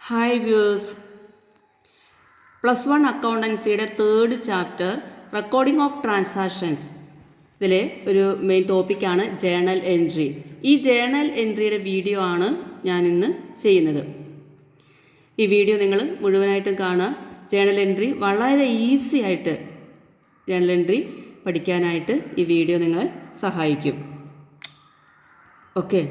Hi views, +1 അക്കൗണ്ടൻസിയുടെ 3rd chapter recording of transactions ഇതിലെ ഒരു main ടോപ്പിക്കാണ് ജേണൽ എൻട്രി. ഈ ജേണൽ എൻട്രിയുടെ വീഡിയോ ആണ് ഞാനിന്ന് ചെയ്യുന്നത്. ഈ വീഡിയോ നിങ്ങൾ മുഴുവനായിട്ടും കാണുക. ജേണൽ എൻട്രി വളരെ ഈസി ആയിട്ട് ജേണൽ എൻട്രി പഠിക്കാനായിട്ട് ഈ വീഡിയോ നിങ്ങളെ സഹായിക്കും. Okay,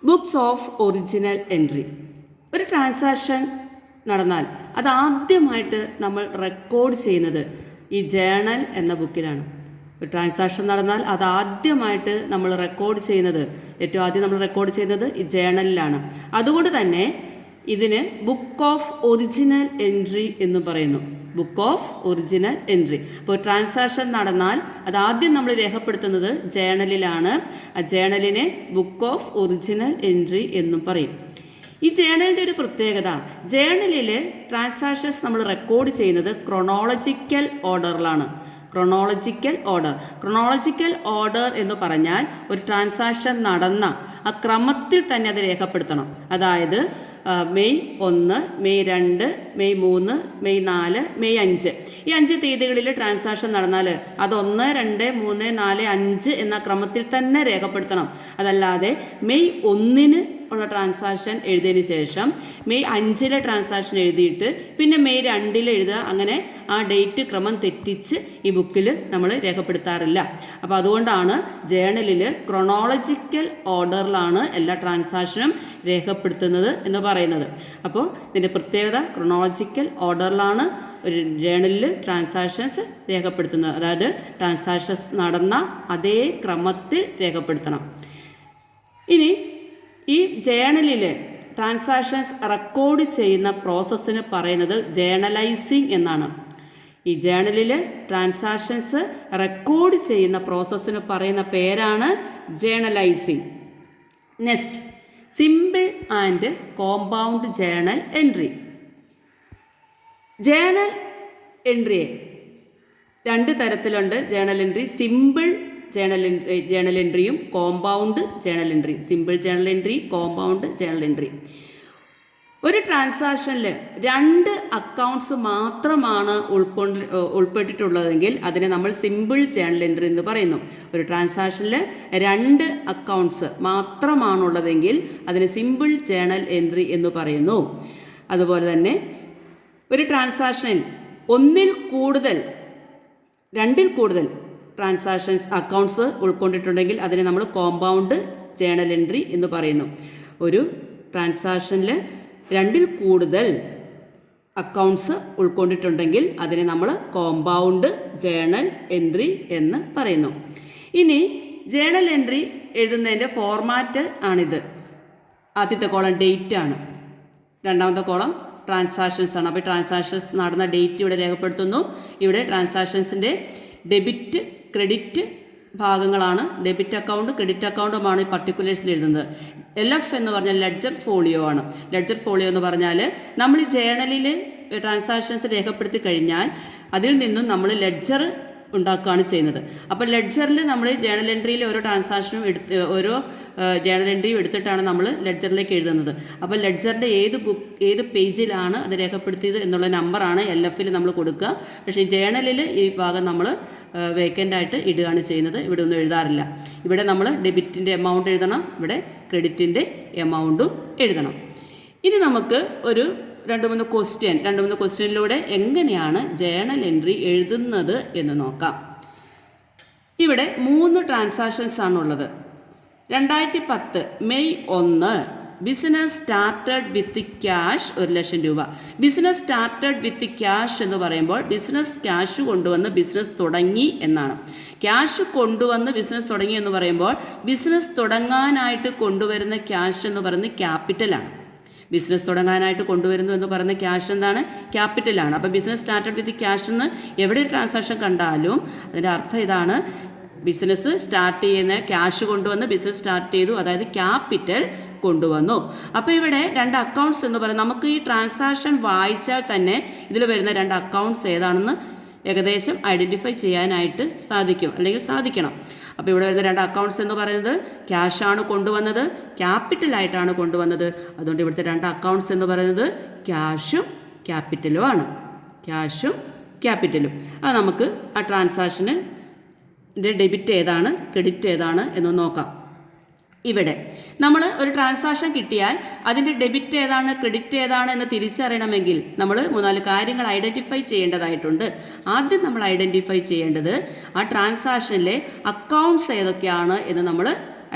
books of original entry. ഒരു ട്രാൻസാക്ഷൻ നടന്നാൽ അതാദ്യമായിട്ട് നമ്മൾ റെക്കോർഡ് ചെയ്യുന്നത് ഈ ജേണൽ എന്ന ബുക്കിലാണ്. ഒരു ട്രാൻസാക്ഷൻ നടന്നാൽ അതാദ്യമായിട്ട് നമ്മൾ റെക്കോർഡ് ചെയ്യുന്നത്, ഏറ്റവും ആദ്യം നമ്മൾ റെക്കോർഡ് ചെയ്യുന്നത് ഈ ജേണലിലാണ്. അതുകൊണ്ട് തന്നെ ഇതിന് ബുക്ക് ഓഫ് ഒറിജിനൽ എൻട്രി എന്ന് പറയുന്നു. Book of original entry. അപ്പോൾ ട്രാൻസാക്ഷൻ നടന്നാൽ അതാദ്യം നമ്മൾ രേഖപ്പെടുത്തുന്നത് ജേണലിലാണ്. ആ ജേണലിനെ ബുക്ക് ഓഫ് ഒറിജിനൽ എൻട്രി എന്നും പറയും. ഈ ജേണലിൻ്റെ ഒരു പ്രത്യേകത, ജേണലിൽ ട്രാൻസാക്ഷൻസ് നമ്മൾ റെക്കോർഡ് ചെയ്യുന്നത് ക്രൊണോളജിക്കൽ ഓർഡറിലാണ്. ക്രൊണോളജിക്കൽ ഓർഡർ എന്ന് പറഞ്ഞാൽ ഒരു ട്രാൻസാക്ഷൻ നടന്ന ആ ക്രമത്തിൽ തന്നെ അത് രേഖപ്പെടുത്തണം. അതായത് May 1, May 2, May 3, May 4, May 5 ഈ 5 തീയതികളിൽ ട്രാൻസാക്ഷൻ നടന്നാൽ അത് 1, 2, 3, 4, 5 എന്ന ക്രമത്തിൽ തന്നെ രേഖപ്പെടുത്തണം. അതല്ലാതെ മെയ് 1 ഉള്ള ട്രാൻസാക്ഷൻ എഴുതിയതിന് ശേഷം മെയ് 5 ട്രാൻസാക്ഷൻ എഴുതിയിട്ട് പിന്നെ മെയ് 2 എഴുതുക, അങ്ങനെ ആ ഡേറ്റ് ക്രമം തെറ്റിച്ച് ഈ ബുക്കിൽ നമ്മൾ രേഖപ്പെടുത്താറില്ല. അപ്പോൾ അതുകൊണ്ടാണ് ജേണലിൽ ക്രൊണോളജിക്കൽ ഓർഡറിലാണ് എല്ലാ ട്രാൻസാക്ഷനും രേഖപ്പെടുത്തുന്നത് എന്ന് പറയുന്നത്. അപ്പോൾ ഇതിൻ്റെ പ്രത്യേകത, ക്രൊണോളജിക്കൽ ഓർഡറിലാണ് ഒരു ജേണലിൽ ട്രാൻസാക്ഷൻസ് രേഖപ്പെടുത്തുന്നത്. അതായത് ട്രാൻസാക്ഷൻസ് നടന്ന അതേ ക്രമത്തിൽ രേഖപ്പെടുത്തണം. ഇനി ഈ ജേണലിൽ ട്രാൻസാക്ഷൻസ് റെക്കോർഡ് ചെയ്യുന്ന പ്രോസസ്സിന് പറയുന്നത് ജേണലൈസിങ് എന്നാണ്. ഈ ജേണലിൽ ട്രാൻസാക്ഷൻസ് റെക്കോർഡ് ചെയ്യുന്ന പ്രോസസ്സിന് പറയുന്ന പേരാണ് journalizing. Next, simple and compound journal entry. Journal എൻട്രിയെ 2 തരത്തിലുണ്ട്. ജേണൽ എൻട്രി സിമ്പിൾ ജേണൽ എൻട്രിയും കോമ്പൗണ്ട് ജേണൽ എൻട്രിയും. Simple journal entry, compound journal entry. ഒരു ട്രാൻസാക്ഷനിൽ 2 അക്കൗണ്ട്സ് മാത്രമാണ് ഉൾപ്പെട്ടിട്ടുള്ളതെങ്കിൽ അതിനെ നമ്മൾ സിമ്പിൾ ജേണൽ എൻട്രി എന്ന് പറയുന്നു. ഒരു ട്രാൻസാക്ഷനിൽ 2 അക്കൗണ്ട്സ് മാത്രമാണുള്ളതെങ്കിൽ അതിന് സിമ്പിൾ ജേണൽ എൻട്രി എന്ന് പറയുന്നു. അതുപോലെ തന്നെ ഒരു ട്രാൻസാക്ഷനിൽ 2 കൂടുതൽ ട്രാൻസാക്ഷൻസ് അക്കൗണ്ട്സ് ഉൾക്കൊണ്ടിട്ടുണ്ടെങ്കിൽ അതിനെ നമ്മൾ കോമ്പൗണ്ട് ജേണൽ എൻട്രി എന്ന് പറയുന്നു. ഒരു ട്രാൻസാക്ഷനിൽ 2 കൂടുതൽ അക്കൗണ്ട്സ് ഉൾക്കൊണ്ടിട്ടുണ്ടെങ്കിൽ അതിനെ നമ്മൾ കോമ്പൗണ്ട് ജേണൽ എൻട്രി എന്ന് പറയുന്നു. ഇനി ജേണൽ എൻട്രി എഴുതുന്നതിൻ്റെ ഫോർമാറ്റ് ആണിത്. ആദ്യത്തെ കോളം ഡേറ്റ് ആണ്, രണ്ടാമത്തെ കോളം ട്രാൻസാക്ഷൻസ് ആണ്. അപ്പോൾ ട്രാൻസാക്ഷൻസ് നടന്ന ഡേറ്റ് ഇവിടെ രേഖപ്പെടുത്തുന്നു. ഇവിടെ ട്രാൻസാക്ഷൻസിൻ്റെ ഡെബിറ്റ്, ക്രെഡിറ്റ് ഭാഗങ്ങളാണ്. ഡെബിറ്റ് അക്കൗണ്ട്, ക്രെഡിറ്റ് അക്കൗണ്ടുമാണ് ഈ പർട്ടിക്കുലേഴ്സിൽ എഴുതുന്നത്. LF എന്ന് പറഞ്ഞാൽ ലെഡ്ജർ ഫോളിയോ ആണ്. ലെഡ്ജർ ഫോളിയോ എന്ന് പറഞ്ഞാൽ നമ്മൾ ഈ ജേണലിൽ ട്രാൻസാക്ഷൻസ് രേഖപ്പെടുത്തി കഴിഞ്ഞാൽ അതിൽ നിന്നും നമ്മൾ ലെഡ്ജർ ഉണ്ടാക്കുകയാണ് ചെയ്യുന്നത്. അപ്പോൾ ലെഡ്ജറിൽ നമ്മൾ ജേണൽ എൻട്രിയിൽ ഓരോ ട്രാൻസാക്ഷനും ഓരോ ജേണൽ എൻട്രിയും എടുത്തിട്ടാണ് നമ്മൾ ലെഡ്ജറിലേക്ക് എഴുതുന്നത്. അപ്പോൾ ലെഡ്ജറിൻ്റെ ഏത് പേജിലാണ് അത് രേഖപ്പെടുത്തിയത് എന്നുള്ള നമ്പറാണ് LFൽ നമ്മൾ കൊടുക്കുക. പക്ഷേ ഈ ജേണലിൽ ഈ ഭാഗം നമ്മൾ വേക്കൻ്റായിട്ട് ഇടുകയാണ് ചെയ്യുന്നത്. ഇവിടെ ഒന്നും എഴുതാറില്ല. ഇവിടെ നമ്മൾ ഡെബിറ്റിൻ്റെ എമൗണ്ട് എഴുതണം, ഇവിടെ ക്രെഡിറ്റിൻ്റെ എമൗണ്ടും എഴുതണം. ഇനി നമുക്ക് ഒരു 2-3 ക്വസ്റ്റ്യനിലൂടെ എങ്ങനെയാണ് ജേണൽ എൻട്രി എഴുതുന്നത് എന്ന് നോക്കാം. ഇവിടെ 3 ട്രാൻസാക്ഷൻസ് ആണുള്ളത്. 2010 May 1 business started with cash 1,00,000 രൂപ. ബിസിനസ് സ്റ്റാർട്ടഡ് വിത്ത് ക്യാഷ് എന്ന് പറയുമ്പോൾ ബിസിനസ് ക്യാഷ് കൊണ്ടുവന്ന് ബിസിനസ് തുടങ്ങി എന്നാണ്. ക്യാഷ് കൊണ്ടുവന്ന് ബിസിനസ് തുടങ്ങി എന്ന് പറയുമ്പോൾ ബിസിനസ് തുടങ്ങാനായിട്ട് കൊണ്ടുവരുന്ന ക്യാഷ് എന്ന് പറയുന്നത് ക്യാപിറ്റലാണ്. ബിസിനസ് തുടങ്ങാനായിട്ട് കൊണ്ടുവരുന്നു എന്ന് പറയുന്ന ക്യാഷ് എന്താണ്? ക്യാപിറ്റലാണ്. അപ്പോൾ ബിസിനസ് സ്റ്റാർട്ടഡ് വിത്ത് ക്യാഷ് എന്ന് എവിടെ ഒരു ട്രാൻസാക്ഷൻ കണ്ടാലും അതിൻ്റെ അർത്ഥം ഇതാണ്, ബിസിനസ് സ്റ്റാർട്ട് ചെയ്യുന്ന ക്യാഷ് കൊണ്ടുവന്ന് ബിസിനസ് സ്റ്റാർട്ട് ചെയ്തു, അതായത് ക്യാപിറ്റൽ കൊണ്ടുവന്നു. അപ്പോൾ ഇവിടെ 2 അക്കൗണ്ട്സ് എന്ന് പറയുന്നത് നമുക്ക് ഈ ട്രാൻസാക്ഷൻ വായിച്ചാൽ തന്നെ ഇതിൽ വരുന്ന 2 അക്കൗണ്ട്സ് ഏതാണെന്ന് ഏകദേശം ഐഡൻറ്റിഫൈ ചെയ്യാനായിട്ട് സാധിക്കും, അല്ലെങ്കിൽ സാധിക്കണം. അപ്പോൾ ഇവിടെ വരുന്ന രണ്ട് അക്കൗണ്ട്സ് എന്ന് പറയുന്നത് ക്യാഷാണ് കൊണ്ടുവന്നത്, ക്യാപിറ്റലായിട്ടാണ് കൊണ്ടുവന്നത്. അതുകൊണ്ട് ഇവിടുത്തെ രണ്ട് അക്കൗണ്ട്സ് എന്ന് പറയുന്നത് ക്യാഷും ക്യാപിറ്റലും ആണ്. ക്യാഷും ക്യാപിറ്റലും. അത് നമുക്ക് ആ ട്രാൻസാക്ഷന് ഡെബിറ്റ് ഏതാണ് ക്രെഡിറ്റ് ഏതാണ് എന്ന് നോക്കാം. ഇവിടെ നമ്മൾ ഒരു ട്രാൻസാക്ഷൻ കിട്ടിയാൽ അതിൻ്റെ ഡെബിറ്റ് ഏതാണ് ക്രെഡിറ്റ് ഏതാണ് എന്ന് തിരിച്ചറിയണമെങ്കിൽ നമ്മൾ 3-4 കാര്യങ്ങൾ ഐഡൻറ്റിഫൈ ചെയ്യേണ്ടതായിട്ടുണ്ട്. ആദ്യം നമ്മൾ ഐഡൻറ്റിഫൈ ചെയ്യേണ്ടത് ആ ട്രാൻസാക്ഷനിലെ അക്കൗണ്ട്സ് ഏതൊക്കെയാണ് എന്ന് നമ്മൾ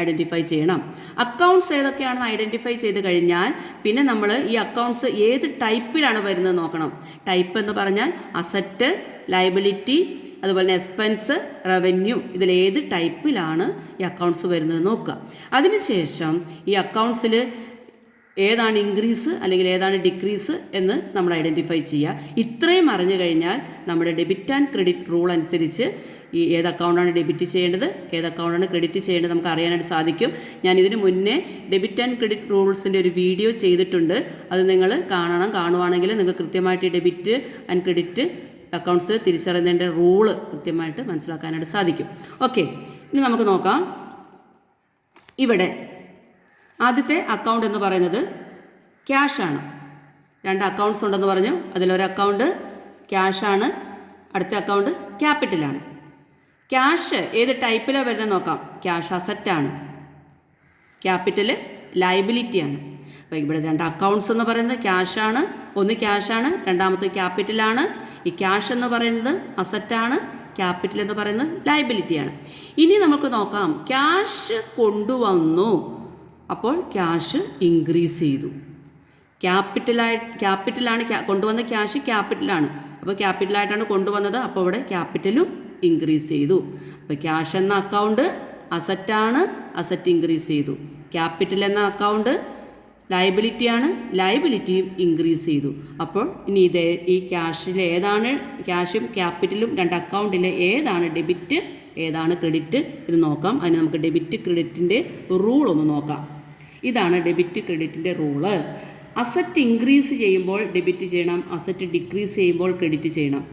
ഐഡൻറ്റിഫൈ ചെയ്യണം. അക്കൗണ്ട്സ് ഏതൊക്കെയാണെന്ന് ഐഡൻറ്റിഫൈ ചെയ്ത് കഴിഞ്ഞാൽ പിന്നെ നമ്മൾ ഈ അക്കൗണ്ട്സ് ഏത് ടൈപ്പിലാണ് വരുന്നത് നോക്കണം. ടൈപ്പ് എന്ന് പറഞ്ഞാൽ അസറ്റ്, ലയബിലിറ്റി, അതുപോലെ തന്നെ എക്സ്പെൻസ്, റവന്യൂ, ഇതിലേത് ടൈപ്പിലാണ് ഈ അക്കൗണ്ട്സ് വരുന്നത് നോക്കുക. അതിനുശേഷം ഈ അക്കൗണ്ട്സിൽ ഏതാണ് ഇൻക്രീസ് അല്ലെങ്കിൽ ഏതാണ് ഡിക്രീസ് എന്ന് നമ്മൾ ഐഡൻറ്റിഫൈ ചെയ്യുക. ഇത്രയും അറിഞ്ഞു കഴിഞ്ഞാൽ നമ്മുടെ ഡെബിറ്റ് ആൻഡ് ക്രെഡിറ്റ് റൂൾ അനുസരിച്ച് ഈ ഏത് അക്കൗണ്ടാണ് ഡെബിറ്റ് ചെയ്യേണ്ടത് ഏത് അക്കൗണ്ടാണ് ക്രെഡിറ്റ് ചെയ്യേണ്ടത് നമുക്ക് അറിയാനായിട്ട് സാധിക്കും. ഞാൻ ഇതിന് മുന്നേ ഡെബിറ്റ് ആൻഡ് ക്രെഡിറ്റ് റൂൾസിൻ്റെ ഒരു വീഡിയോ ചെയ്തിട്ടുണ്ട്. അത് നിങ്ങൾ കാണുവാണെങ്കിൽ നിങ്ങൾക്ക് കൃത്യമായിട്ട് ഡെബിറ്റ് ആൻഡ് ക്രെഡിറ്റ് അക്കൗണ്ട്സ് തിരിച്ചറിയുന്നതിൻ്റെ റൂള് കൃത്യമായിട്ട് മനസ്സിലാക്കാനായിട്ട് സാധിക്കും. ഓക്കെ, ഇനി നമുക്ക് നോക്കാം. ഇവിടെ ആദ്യത്തെ അക്കൗണ്ട് എന്ന് പറയുന്നത് ക്യാഷാണ്. രണ്ട് അക്കൗണ്ട്സ് ഉണ്ടെന്ന് പറഞ്ഞു. അതിലൊരു അക്കൗണ്ട് ക്യാഷാണ്, അടുത്ത അക്കൗണ്ട് ക്യാപിറ്റലാണ്. ക്യാഷ് ഏത് ടൈപ്പിലാണ് വരുന്നത് നോക്കാം. ക്യാഷ് അസറ്റാണ്, ക്യാപിറ്റൽ ലയബിലിറ്റിയാണ്. അപ്പോൾ ഇവിടെ രണ്ട് അക്കൗണ്ട്സ് എന്ന് പറയുന്നത് ക്യാഷാണ്. ഒന്ന് ക്യാഷാണ്, രണ്ടാമത്തെ ക്യാപിറ്റലാണ്. ഈ ക്യാഷ് എന്ന് പറയുന്നത് അസറ്റാണ്, ക്യാപിറ്റൽ എന്ന് പറയുന്നത് ലയബിലിറ്റിയാണ്. ഇനി നമുക്ക് നോക്കാം. ക്യാഷ് കൊണ്ടുവന്നു, അപ്പോൾ ക്യാഷ് ഇൻക്രീസ് ചെയ്തു. ക്യാപിറ്റലാണ് കൊണ്ടുവന്ന ക്യാഷ് ക്യാപിറ്റലാണ്. അപ്പോൾ ക്യാപിറ്റലായിട്ടാണ് കൊണ്ടുവന്നത്, അപ്പോൾ ഇവിടെ ക്യാപിറ്റലും ഇൻക്രീസ് ചെയ്തു. അപ്പോൾ ക്യാഷ് എന്ന അക്കൗണ്ട് അസറ്റാണ്, അസറ്റ് ഇൻക്രീസ് ചെയ്തു. ക്യാപിറ്റൽ എന്ന അക്കൗണ്ട് ലയബിലിറ്റിയാണ്, ലയബിലിറ്റിയും ഇൻക്രീസ് ചെയ്തു. അപ്പോൾ ഇനി ഈ ക്യാഷിൽ ഏതാണ് ക്യാഷും ക്യാപിറ്റലും രണ്ട് അക്കൗണ്ടിലെ ഏതാണ് ഡെബിറ്റ് ഏതാണ് ക്രെഡിറ്റ് ഇത് നോക്കാം. അതിന് നമുക്ക് ഡെബിറ്റ് ക്രെഡിറ്റിൻ്റെ റൂൾ ഒന്ന് നോക്കാം. ഇതാണ് ഡെബിറ്റ് ക്രെഡിറ്റിൻ്റെ റൂള്. അസറ്റ് ഇൻക്രീസ് ചെയ്യുമ്പോൾ ഡെബിറ്റ് ചെയ്യണം, അസറ്റ് ഡിക്രീസ് ചെയ്യുമ്പോൾ ക്രെഡിറ്റ് ചെയ്യണം.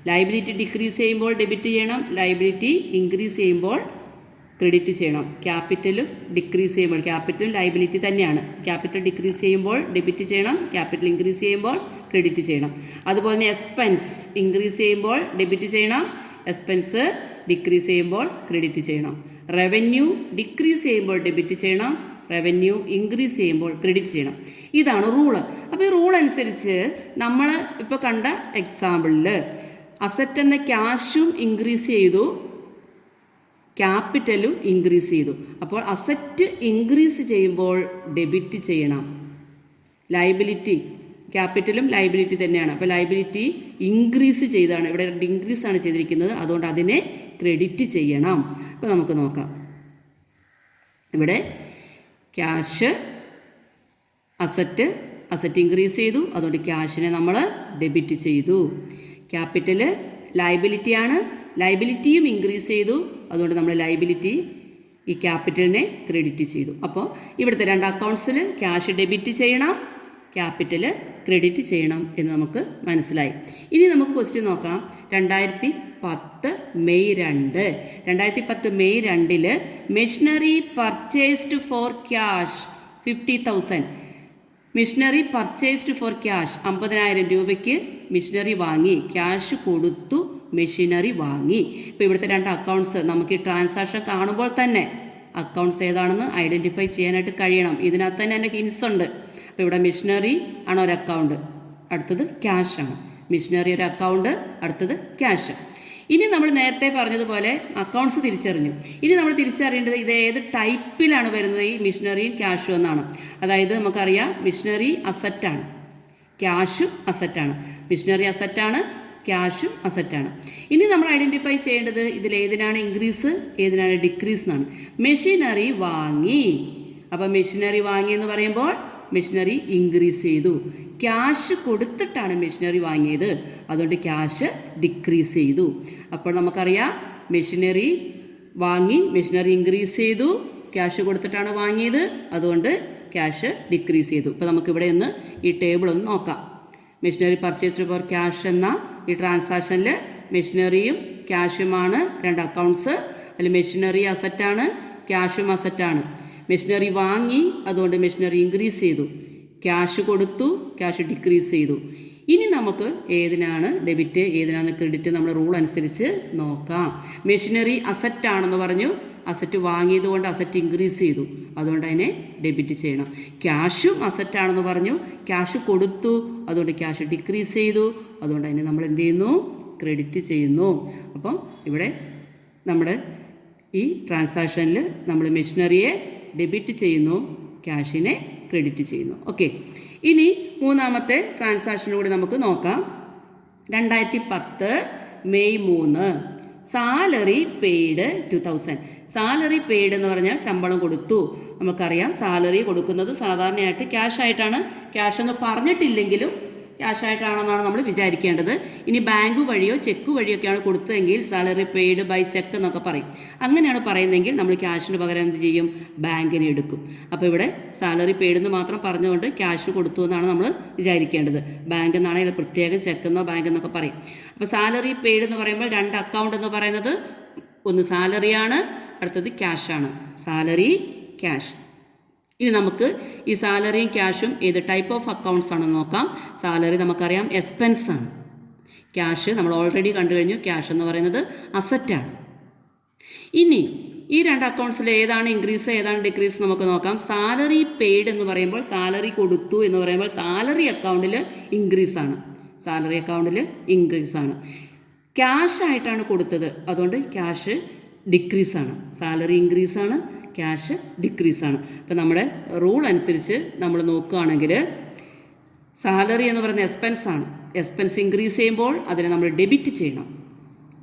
ലയബിലിറ്റി ഡിക്രീസ് ചെയ്യുമ്പോൾ ഡെബിറ്റ് ചെയ്യണം, ലയബിലിറ്റി ഇൻക്രീസ് ചെയ്യുമ്പോൾ ക്രെഡിറ്റ് ചെയ്യണം. ക്യാപിറ്റലും ഡിക്രീസ് ചെയ്യുമ്പോൾ, ക്യാപിറ്റലും ലയബിലിറ്റി തന്നെയാണ്. ക്യാപിറ്റൽ ഡിക്രീസ് ചെയ്യുമ്പോൾ ഡെബിറ്റ് ചെയ്യണം, ക്യാപിറ്റൽ ഇൻക്രീസ് ചെയ്യുമ്പോൾ ക്രെഡിറ്റ് ചെയ്യണം. അതുപോലെ തന്നെ എക്സ്പെൻസ് ഇൻക്രീസ് ചെയ്യുമ്പോൾ ഡെബിറ്റ് ചെയ്യണം, എക്സ്പെൻസ് ഡിക്രീസ് ചെയ്യുമ്പോൾ ക്രെഡിറ്റ് ചെയ്യണം. റവന്യൂ ഡിക്രീസ് ചെയ്യുമ്പോൾ ഡെബിറ്റ് ചെയ്യണം, റവന്യൂ ഇൻക്രീസ് ചെയ്യുമ്പോൾ ക്രെഡിറ്റ് ചെയ്യണം. ഇതാണ് റൂള്. അപ്പോൾ ഈ റൂൾ അനുസരിച്ച് നമ്മൾ ഇപ്പോൾ കണ്ട എക്സാമ്പിളിൽ അസറ്റ് എന്ന ക്യാഷും ഇൻക്രീസ് ചെയ്തു, ക്യാപിറ്റലും ഇൻക്രീസ് ചെയ്തു. അപ്പോൾ അസറ്റ് ഇൻക്രീസ് ചെയ്യുമ്പോൾ ഡെബിറ്റ് ചെയ്യണം. ലയബിലിറ്റി ക്യാപിറ്റലും ലയബിലിറ്റി തന്നെയാണ്. അപ്പോൾ ലയബിലിറ്റി ഇൻക്രീസ് ചെയ്താണ്, ഇവിടെ ഇൻക്രീസ് ആണ് ചെയ്തിരിക്കുന്നത്, അതുകൊണ്ട് അതിനെ ക്രെഡിറ്റ് ചെയ്യണം. അപ്പോൾ നമുക്ക് നോക്കാം. ഇവിടെ ക്യാഷ് അസറ്റ് ഇൻക്രീസ് ചെയ്തു, അതുകൊണ്ട് ക്യാഷിനെ നമ്മൾ ഡെബിറ്റ് ചെയ്തു. ക്യാപിറ്റൽ ലയബിലിറ്റിയാണ്, ലയബിലിറ്റിയും ഇൻക്രീസ് ചെയ്തു, അതുകൊണ്ട് നമ്മൾ ലയബിലിറ്റി ഈ ക്യാപിറ്റലിനെ ക്രെഡിറ്റ് ചെയ്തു. അപ്പോൾ ഇവിടുത്തെ രണ്ട് അക്കൗണ്ട്സിൽ ക്യാഷ് ഡെബിറ്റ് ചെയ്യണം, ക്യാപിറ്റൽ ക്രെഡിറ്റ് ചെയ്യണം എന്ന് നമുക്ക് മനസ്സിലായി. ഇനി നമുക്ക് ക്വസ്റ്റ്യൻ നോക്കാം. 2010 May 2 2010 May 2 machinery purchased for cash 50,000. Machinery purchased for cash 50,000 രൂപയ്ക്ക് മെഷീനറി വാങ്ങി, ക്യാഷ് കൊടുത്തു, മെഷീനറി വാങ്ങി. ഇപ്പോൾ ഇവിടുത്തെ രണ്ട് അക്കൗണ്ട്സ് നമുക്ക് ഈ ട്രാൻസാക്ഷൻ കാണുമ്പോൾ തന്നെ അക്കൗണ്ട്സ് ഏതാണെന്ന് ഐഡൻറ്റിഫൈ ചെയ്യാനായിട്ട് കഴിയണം. ഇതിനകത്ത് തന്നെ എൻ്റെ ഹിൻസ് ഉണ്ട്. അപ്പോൾ ഇവിടെ മെഷീനറി ആണ് ഒരു അക്കൗണ്ട്, അടുത്തത് ക്യാഷാണ്. മെഷീനറി ഒരു അക്കൗണ്ട്, അടുത്തത് ക്യാഷ്. ഇനി നമ്മൾ നേരത്തെ പറഞ്ഞതുപോലെ അക്കൗണ്ട്സ് തിരിച്ചറിഞ്ഞു. ഇനി നമ്മൾ തിരിച്ചറിയേണ്ടത് ഇത് ഏത് ടൈപ്പിലാണ് വരുന്നത്, ഈ മെഷീനറിയും ക്യാഷും എന്നാണ്. അതായത് നമുക്കറിയാം മെഷീനറി അസറ്റാണ്, ക്യാഷും അസറ്റാണ്. മെഷീനറി അസറ്റാണ്, ക്യാഷും അസറ്റാണ്. ഇനി നമ്മൾ ഐഡൻറ്റിഫൈ ചെയ്യേണ്ടത് ഇതിലേതിനാണ് ഇൻക്രീസ് ഏതിനാണ് ഡിക്രീസ് എന്നാണ്. മെഷീനറി വാങ്ങി, അപ്പോൾ മെഷീനറി വാങ്ങി എന്ന് പറയുമ്പോൾ മെഷീനറി ഇൻക്രീസ് ചെയ്തു. ക്യാഷ് കൊടുത്തിട്ടാണ് മെഷീനറി വാങ്ങിയത്, അതുകൊണ്ട് ക്യാഷ് ഡിക്രീസ് ചെയ്തു. അപ്പോൾ നമുക്കറിയാം മെഷീനറി വാങ്ങി, മെഷീനറി ഇൻക്രീസ് ചെയ്തു, ക്യാഷ് കൊടുത്തിട്ടാണ് വാങ്ങിയത്, അതുകൊണ്ട് ക്യാഷ് ഡിക്രീസ് ചെയ്തു. ഇപ്പോൾ നമുക്കിവിടെ ഒന്ന് ഈ ടേബിൾ ഒന്ന് നോക്കാം. മെഷീനറി പർച്ചേസ്ഡ് ഫോർ ക്യാഷ് എന്ന ഈ ട്രാൻസാക്ഷനിൽ മെഷീനറിയും ക്യാഷുമാണ് രണ്ട് അക്കൗണ്ട്സ്. അതിൽ മെഷീനറി അസറ്റാണ്, ക്യാഷും അസറ്റാണ്. മെഷീനറി വാങ്ങി, അതുകൊണ്ട് മെഷീനറി ഇൻക്രീസ് ചെയ്തു. ക്യാഷ് കൊടുത്തു, ക്യാഷ് ഡിക്രീസ് ചെയ്തു. ഇനി നമുക്ക് ഏതിനാണ് ഡെബിറ്റ് ഏതിനാണ് ക്രെഡിറ്റ് നമ്മൾ റൂൾ അനുസരിച്ച് നോക്കാം. മെഷീനറി അസറ്റാണെന്ന് പറഞ്ഞു, അസറ്റ് വാങ്ങിയത് കൊണ്ട് അസറ്റ് ഇൻക്രീസ് ചെയ്തു, അതുകൊണ്ട് അതിനെ ഡെബിറ്റ് ചെയ്യണം. ക്യാഷും അസറ്റാണെന്ന് പറഞ്ഞു, ക്യാഷ് കൊടുത്തു, അതുകൊണ്ട് ക്യാഷ് ഡിക്രീസ് ചെയ്തു, അതുകൊണ്ട് അതിനെ നമ്മൾ എന്ത് ചെയ്യുന്നു? ക്രെഡിറ്റ് ചെയ്യുന്നു. അപ്പം ഇവിടെ നമ്മുടെ ഈ ട്രാൻസാക്ഷനിൽ നമ്മൾ മെഷീനറിയെ ഡെബിറ്റ് ചെയ്യുന്നു, ക്യാഷിനെ ക്രെഡിറ്റ് ചെയ്യുന്നു. ഓക്കെ, ഇനി മൂന്നാമത്തെ ട്രാൻസാക്ഷനിലൂടെ നമുക്ക് നോക്കാം. 2010 May 3 salary paid 2000. Salary paid എന്ന് പറഞ്ഞാൽ ശമ്പളം കൊടുത്തു. നമുക്കറിയാം സാലറി കൊടുക്കുന്നത് സാധാരണയായിട്ട് ക്യാഷ് ആയിട്ടാണ്. ക്യാഷ് എന്ന് പറഞ്ഞിട്ടില്ലെങ്കിലും ക്യാഷ് ആയിട്ടാണെന്നാണ് നമ്മൾ വിചാരിക്കേണ്ടത്. ഇനി ബാങ്ക് വഴിയോ ചെക്ക് വഴിയൊക്കെയാണ് കൊടുത്തതെങ്കിൽ സാലറി പെയ്ഡ് ബൈ ചെക്ക് എന്നൊക്കെ പറയും. അങ്ങനെയാണ് പറയുന്നതെങ്കിൽ നമ്മൾ ക്യാഷിന് പകരം എന്ത് ചെയ്യും? ബാങ്കിനെ എടുക്കും. അപ്പോൾ ഇവിടെ സാലറി പെയ്ഡ് എന്ന് മാത്രം പറഞ്ഞുകൊണ്ട് ക്യാഷ് കൊടുത്തു എന്നാണ് നമ്മൾ വിചാരിക്കേണ്ടത്. ബാങ്ക് എന്നാണെങ്കിൽ പ്രത്യേകം ചെക്ക് എന്നോ ബാങ്ക് എന്നൊക്കെ പറയും. അപ്പോൾ സാലറി പെയ്ഡ് എന്ന് പറയുമ്പോൾ 2 അക്കൗണ്ട് എന്ന് പറയുന്നത് ഒന്ന് സാലറിയാണ്, അടുത്തത് ക്യാഷാണ്. Salary, cash. ഇനി നമുക്ക് ഈ സാലറിയും ക്യാഷും ഏത് ടൈപ്പ് ഓഫ് അക്കൗണ്ട്സ് ആണെന്ന് നോക്കാം. സാലറി നമുക്കറിയാം എക്സ്പെൻസ് ആണ്. ക്യാഷ് നമ്മൾ ഓൾറെഡി കണ്ടു കഴിഞ്ഞു, ക്യാഷ് എന്ന് പറയുന്നത് അസറ്റാണ്. ഇനി ഈ 2 അക്കൗണ്ട്സിൽ ഏതാണ് ഇൻക്രീസ് ഏതാണ് ഡിക്രീസ് നമുക്ക് നോക്കാം. സാലറി പെയ്ഡ് എന്ന് പറയുമ്പോൾ സാലറി കൊടുത്തു എന്ന് പറയുമ്പോൾ സാലറി അക്കൗണ്ടിൽ ഇൻക്രീസ് ആണ്. സാലറി അക്കൗണ്ടിൽ ഇൻക്രീസ് ആണ്. ക്യാഷ് ആയിട്ടാണ് കൊടുത്തത്, അതുകൊണ്ട് ക്യാഷ് ഡിക്രീസ് ആണ്. സാലറി ഇൻക്രീസ് ആണ്, ക്യാഷ് ഡിക്രീസ് ആണ്. അപ്പോൾ നമ്മുടെ റൂൾ അനുസരിച്ച് നമ്മൾ നോക്കുകയാണെങ്കിൽ സാലറി എന്ന് പറയുന്ന എക്സ്പെൻസ് ആണ്. എക്സ്പെൻസ് ഇൻക്രീസ് ചെയ്യുമ്പോൾ അതിനെ നമ്മൾ ഡെബിറ്റ് ചെയ്യണം.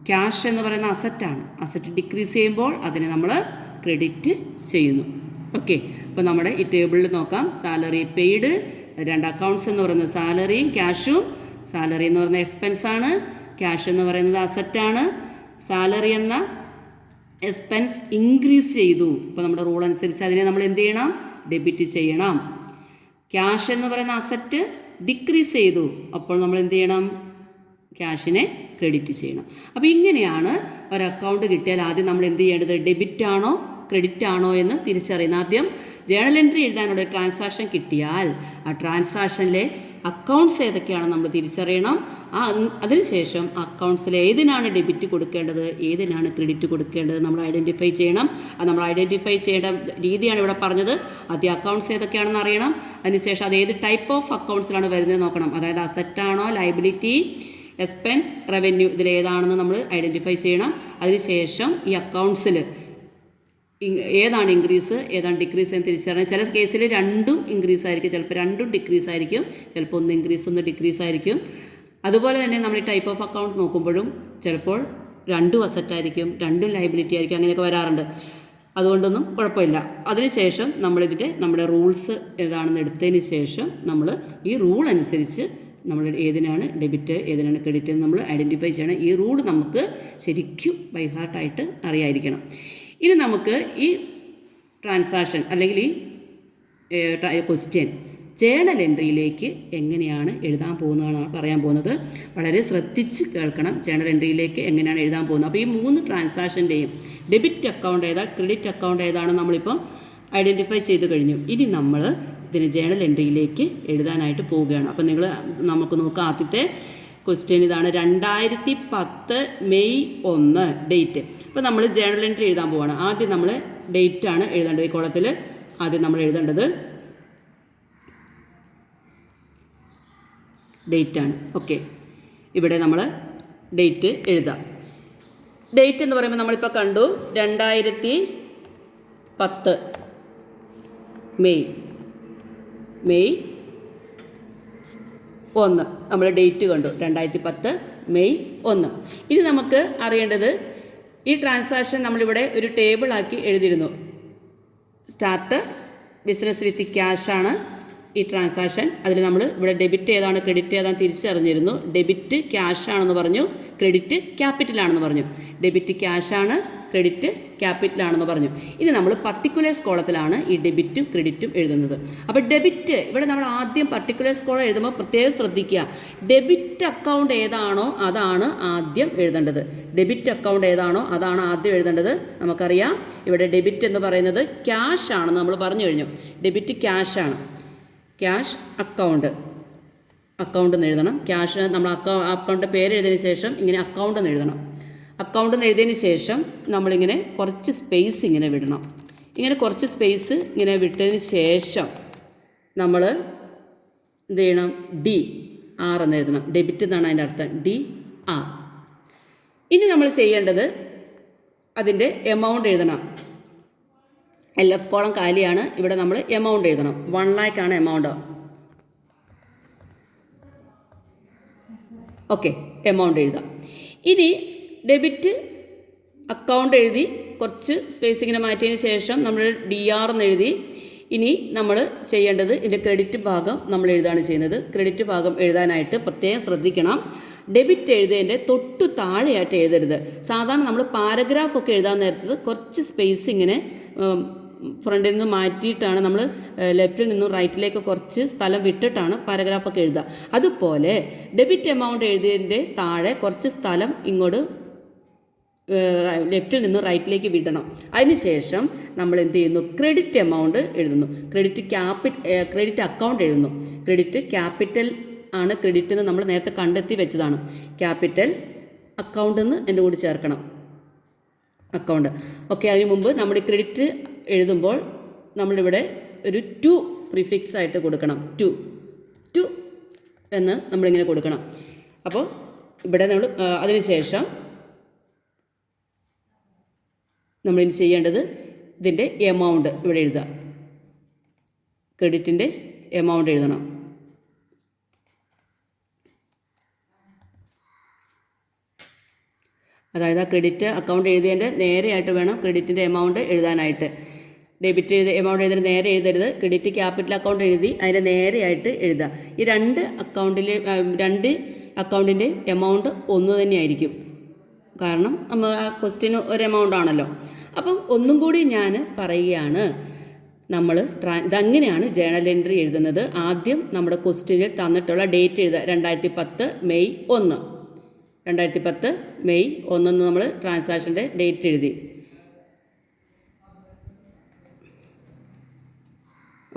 ക്യാഷ് എന്ന് പറയുന്ന അസറ്റാണ്. അസറ്റ് ഡിക്രീസ് ചെയ്യുമ്പോൾ അതിനെ നമ്മൾ ക്രെഡിറ്റ് ചെയ്യുന്നു. ഓക്കെ, അപ്പോൾ നമ്മുടെ ഈ ടേബിളിൽ നോക്കാം. സാലറി പെയ്ഡ് 2 അക്കൗണ്ട്സ് എന്ന് പറയുന്നത് സാലറിയും ക്യാഷും. സാലറി എന്ന് പറയുന്ന എക്സ്പെൻസ് ആണ്, ക്യാഷ് എന്ന് പറയുന്നത് അസറ്റാണ്. സാലറി എന്ന എക്സ്പെൻസ് ഇൻക്രീസ് ചെയ്തു. ഇപ്പോൾ നമ്മുടെ റൂൾ അനുസരിച്ച് അതിനെ നമ്മൾ എന്ത് ചെയ്യണം? ഡെബിറ്റ് ചെയ്യണം. ക്യാഷ് എന്ന് പറയുന്ന അസറ്റ് ഡിക്രീസ് ചെയ്തു, അപ്പോൾ നമ്മൾ എന്ത് ചെയ്യണം? ക്യാഷിനെ ക്രെഡിറ്റ് ചെയ്യണം. അപ്പോൾ ഇങ്ങനെയാണ് ഒരു അക്കൗണ്ട് കിട്ടിയാൽ ആദ്യം നമ്മൾ എന്ത് ചെയ്യേണ്ടത്? ഡെബിറ്റ് ആണോ ക്രെഡിറ്റ് ആണോ എന്ന് തിരിച്ചറിയുന്നത്. ആദ്യം ജേണൽ എൻട്രി എഴുതാനുള്ള ട്രാൻസാക്ഷൻ കിട്ടിയാൽ ആ ട്രാൻസാക്ഷനിലെ അക്കൗണ്ട്സ് ഏതൊക്കെയാണെന്ന് നമ്മൾ തിരിച്ചറിയണം. അതിനുശേഷം അക്കൗണ്ട്സിൽ ഏതിനാണ് ഡെബിറ്റ് കൊടുക്കേണ്ടത് ഏതിനാണ് ക്രെഡിറ്റ് കൊടുക്കേണ്ടത് നമ്മൾ ഐഡൻറ്റിഫൈ ചെയ്യണം. അത് നമ്മൾ ഐഡൻറ്റിഫൈ ചെയ്യേണ്ട രീതിയാണ് ഇവിടെ പറഞ്ഞത്. ആദ്യം അക്കൗണ്ട്സ് ഏതൊക്കെയാണെന്ന് അറിയണം. അതിനുശേഷം അത് ഏത് ടൈപ്പ് ഓഫ് അക്കൗണ്ട്സിലാണ് വരുന്നത് നോക്കണം. അതായത് അസറ്റാണോ, ലയബിലിറ്റി, എക്സ്പെൻസ്, റവന്യൂ, ഇതിലേതാണെന്ന് നമ്മൾ ഐഡൻറ്റിഫൈ ചെയ്യണം. അതിനുശേഷം ഈ അക്കൗണ്ട്സിൽ ഏതാണ് ഇൻക്രീസ് ഏതാണ് ഡിക്രീസ് എന്ന് തിരിച്ചറിയണം. ചില കേസിൽ രണ്ടും ഇൻക്രീസ് ആയിരിക്കും, ചിലപ്പോൾ രണ്ടും ഡിക്രീസ് ആയിരിക്കും, ചിലപ്പോൾ ഒന്ന് ഇൻക്രീസ് ഒന്ന് ഡിക്രീസ് ആയിരിക്കും. അതുപോലെ തന്നെ നമ്മൾ ഈ ടൈപ്പ് ഓഫ് അക്കൗണ്ട്സ് നോക്കുമ്പോഴും ചിലപ്പോൾ രണ്ടും അസറ്റായിരിക്കും, രണ്ടും ലയബിലിറ്റി ആയിരിക്കും, അങ്ങനെയൊക്കെ വരാറുണ്ട്. അതുകൊണ്ടൊന്നും കുഴപ്പമില്ല. അതിനുശേഷം നമ്മുടെ റൂൾസ് ഏതാണെന്ന് എടുത്തതിന് ശേഷം നമ്മൾ ഈ റൂൾ അനുസരിച്ച് നമ്മൾ ഏതിനാണ് ഡെബിറ്റ് ഏതിനാണ് ക്രെഡിറ്റ് എന്ന് നമ്മൾ ഐഡൻറ്റിഫൈ ചെയ്യണം. ഈ റൂൾ നമുക്ക് ശരിക്കും ബൈ ഹാർട്ടായിട്ട് അറിയാതിരിക്കണം. ഇനി നമുക്ക് ഈ ട്രാൻസാക്ഷൻ അല്ലെങ്കിൽ ഈ ക്വസ്റ്റ്യൻ ജേണൽ എൻട്രിയിലേക്ക് എങ്ങനെയാണ് എഴുതാൻ പോകുന്നതാണ് പറയാൻ പോകുന്നത്. വളരെ ശ്രദ്ധിച്ച് കേൾക്കണം. ജേണൽ എൻട്രിയിലേക്ക് എങ്ങനെയാണ് എഴുതാൻ പോകുന്നത്. അപ്പോൾ ഈ 3 ട്രാൻസാക്ഷൻ്റെയും ഡെബിറ്റ് അക്കൗണ്ട് ഏതാ ക്രെഡിറ്റ് അക്കൗണ്ട് ഏതാണ് നമ്മളിപ്പം ഐഡൻറ്റിഫൈ ചെയ്ത് കഴിഞ്ഞു. ഇനി നമ്മൾ ഇതിന് ജേണൽ എൻട്രിയിലേക്ക് എഴുതാനായിട്ട് പോവുകയാണ്. അപ്പോൾ നമുക്ക് നോക്കാം. ആദ്യത്തെ ക്വസ്റ്റ്യൻ ഇതാണ്. 2010 മെയ് 1 ഡേറ്റ്. അപ്പോൾ നമ്മൾ ജേണൽ എൻട്രി എഴുതാൻ പോവുകയാണ്. ആദ്യം നമ്മൾ ഡേറ്റാണ് എഴുതേണ്ടത്. ഈ കോളത്തിൽ ആദ്യം നമ്മൾ എഴുതേണ്ടത് ഡേറ്റാണ്. ഓക്കെ, ഇവിടെ നമ്മൾ ഡേറ്റ് എഴുതാം. ഡേറ്റ് എന്ന് പറയുമ്പോൾ നമ്മളിപ്പോൾ കണ്ടു 2010 മെയ് 1 നമ്മൾ ഡേറ്റ് കണ്ടു 2010 മെയ് 1. ഇനി നമുക്ക് അറിയേണ്ടത് ഈ ട്രാൻസാക്ഷൻ നമ്മളിവിടെ ഒരു ടേബിളാക്കി എഴുതിയിരുന്നു. സ്റ്റാർട്ട് ബിസിനസ് വിത്ത് ക്യാഷാണ് ഈ ട്രാൻസാക്ഷൻ. അതിൽ നമ്മൾ ഇവിടെ ഡെബിറ്റ് ഏതാണ് ക്രെഡിറ്റ് ഏതാണ് തിരിച്ചറിഞ്ഞിരുന്നു. ഡെബിറ്റ് ക്യാഷ് ആണെന്ന് പറഞ്ഞു, ക്രെഡിറ്റ് ക്യാപിറ്റലാണെന്ന് പറഞ്ഞു. ഡെബിറ്റ് ക്യാഷാണ്, ക്രെഡിറ്റ് ക്യാപിറ്റലാണെന്ന് പറഞ്ഞു. ഇനി നമ്മൾ പർട്ടിക്കുലേഴ്സ് കോളത്തിലാണ് ഈ ഡെബിറ്റും ക്രെഡിറ്റും എഴുതുന്നത്. അപ്പോൾ ഡെബിറ്റ് ഇവിടെ നമ്മൾ ആദ്യം പർട്ടിക്കുലേഴ്സ് കോളം എഴുതുമ്പോൾ പ്രത്യേകം ശ്രദ്ധിക്കുക. ഡെബിറ്റ് അക്കൗണ്ട് ഏതാണോ അതാണ് ആദ്യം എഴുതേണ്ടത്. ഡെബിറ്റ് അക്കൗണ്ട് ഏതാണോ അതാണ് ആദ്യം എഴുതേണ്ടത്. നമുക്കറിയാം ഇവിടെ ഡെബിറ്റ് എന്ന് പറയുന്നത് ക്യാഷ് ആണെന്ന് നമ്മൾ പറഞ്ഞു കഴിഞ്ഞു. ഡെബിറ്റ് ക്യാഷാണ്. ക്യാഷ് അക്കൗണ്ട് എന്ന് എഴുതണം. ക്യാഷ് നമ്മൾ അക്കൗണ്ടിൻ്റെ പേര് എഴുതിയതിന് ശേഷം ഇങ്ങനെ അക്കൗണ്ട് എന്ന് എഴുതണം. അക്കൗണ്ട് എന്ന് എഴുതിയതിന് ശേഷം നമ്മളിങ്ങനെ കുറച്ച് സ്പേസ് ഇങ്ങനെ വിടണം. ഇങ്ങനെ കുറച്ച് സ്പേസ് ഇങ്ങനെ വിട്ടതിന് ശേഷം നമ്മൾ എന്ത് ചെയ്യണം? DR എന്ന് എഴുതണം. ഡെബിറ്റ് എന്നാണ് അതിൻ്റെ അർത്ഥം. DR. ഇനി നമ്മൾ ചെയ്യേണ്ടത് അതിൻ്റെ എമൗണ്ട് എഴുതണം. LF കോളം കാലിയാണ്. ഇവിടെ നമ്മൾ എമൗണ്ട് എഴുതണം. 1 lakh ആണ് എമൗണ്ട്. ഓക്കെ, എമൗണ്ട് എഴുതാം. ഇനി ഡെബിറ്റ് അക്കൗണ്ട് എഴുതി കുറച്ച് സ്പേസ് ഇങ്ങനെ മാറ്റിയതിന് ശേഷം നമ്മൾ DR എന്ന് എഴുതി. ഇനി നമ്മൾ ചെയ്യേണ്ടത് ഇതിൻ്റെ ക്രെഡിറ്റ് ഭാഗം നമ്മൾ എഴുതാണ് ചെയ്യുന്നത്. ക്രെഡിറ്റ് ഭാഗം എഴുതാനായിട്ട് പ്രത്യേകം ശ്രദ്ധിക്കണം. ഡെബിറ്റ് എഴുതേൻ്റെ തൊട്ടു താഴെയായിട്ട് എഴുതരുത്. സാധാരണ നമ്മൾ പാരഗ്രാഫൊക്കെ എഴുതാൻ നേരത്തത് കുറച്ച് സ്പേസ് ഇങ്ങനെ ഫ്രണ്ടിൽ നിന്ന് മാറ്റിയിട്ടാണ് നമ്മൾ ലെഫ്റ്റിൽ നിന്നും റൈറ്റിലേക്ക് കുറച്ച് സ്ഥലം വിട്ടിട്ടാണ് പാരഗ്രാഫൊക്കെ എഴുതുക. അതുപോലെ ഡെബിറ്റ് എമൗണ്ട് എഴുതിയതിൻ്റെ താഴെ കുറച്ച് സ്ഥലം ഇങ്ങോട്ട് ലെഫ്റ്റിൽ നിന്ന് റൈറ്റിലേക്ക് വിടണം. അതിനുശേഷം നമ്മൾ എന്ത് ചെയ്യുന്നു? ക്രെഡിറ്റ് എമൗണ്ട് എഴുതുന്നു. ക്രെഡിറ്റ് അക്കൗണ്ട് എഴുതുന്നു. ക്രെഡിറ്റ് ക്യാപിറ്റൽ ആണ്. ക്രെഡിറ്റ് എന്ന് നമ്മൾ നേരത്തെ കണ്ടെത്തി വെച്ചതാണ്. ക്യാപിറ്റൽ അക്കൗണ്ട് എന്ന് എൻ്റെ കൂടി ചേർക്കണം. അക്കൗണ്ട്. ഓക്കെ, അതിന് മുമ്പ് നമ്മൾ ക്രെഡിറ്റ് എഴുതുമ്പോൾ നമ്മളിവിടെ ഒരു ടു പ്രിഫിക്സ് ആയിട്ട് കൊടുക്കണം. ടു എന്ന് നമ്മളിങ്ങനെ കൊടുക്കണം. അപ്പോൾ ഇവിടെ നമ്മൾ അതിനുശേഷം നമ്മളിനി ചെയ്യേണ്ടത് ഇതിൻ്റെ എമൗണ്ട് ഇവിടെ എഴുതുക. ക്രെഡിറ്റിൻ്റെ എമൗണ്ട് എഴുതണം. അതായത് ആ ക്രെഡിറ്റ് അക്കൗണ്ട് എഴുതിയതിൻ്റെ നേരെയായിട്ട് വേണം ക്രെഡിറ്റിൻ്റെ എമൗണ്ട് എഴുതാനായിട്ട്. ഡെബിറ്റ് എമൗണ്ട് എഴുതുന്ന നേരെ എഴുതരുത്. ക്രെഡിറ്റ് ക്യാപിറ്റൽ അക്കൗണ്ട് എഴുതി അതിൻ്റെ നേരെയായിട്ട് എഴുതുക. ഈ രണ്ട് അക്കൗണ്ടിൻ്റെ എമൗണ്ട് ഒന്ന് തന്നെയായിരിക്കും. കാരണം നമ്മൾ ആ ക്വസ്റ്റ്യന് ഒരു എമൗണ്ട് ആണല്ലോ. അപ്പം ഒന്നും കൂടി ഞാൻ പറയുകയാണ്. നമ്മൾ ഇതങ്ങനെയാണ് ജേണൽ എൻട്രി എഴുതുന്നത്. ആദ്യം നമ്മുടെ ക്വസ്റ്റ്യനിൽ തന്നിട്ടുള്ള ഡേറ്റ് എഴുതുക. 2010 മെയ് 1. 2010 മെയ് 1 നമ്മൾ ട്രാൻസാക്ഷൻ്റെ ഡേറ്റ് എഴുതി.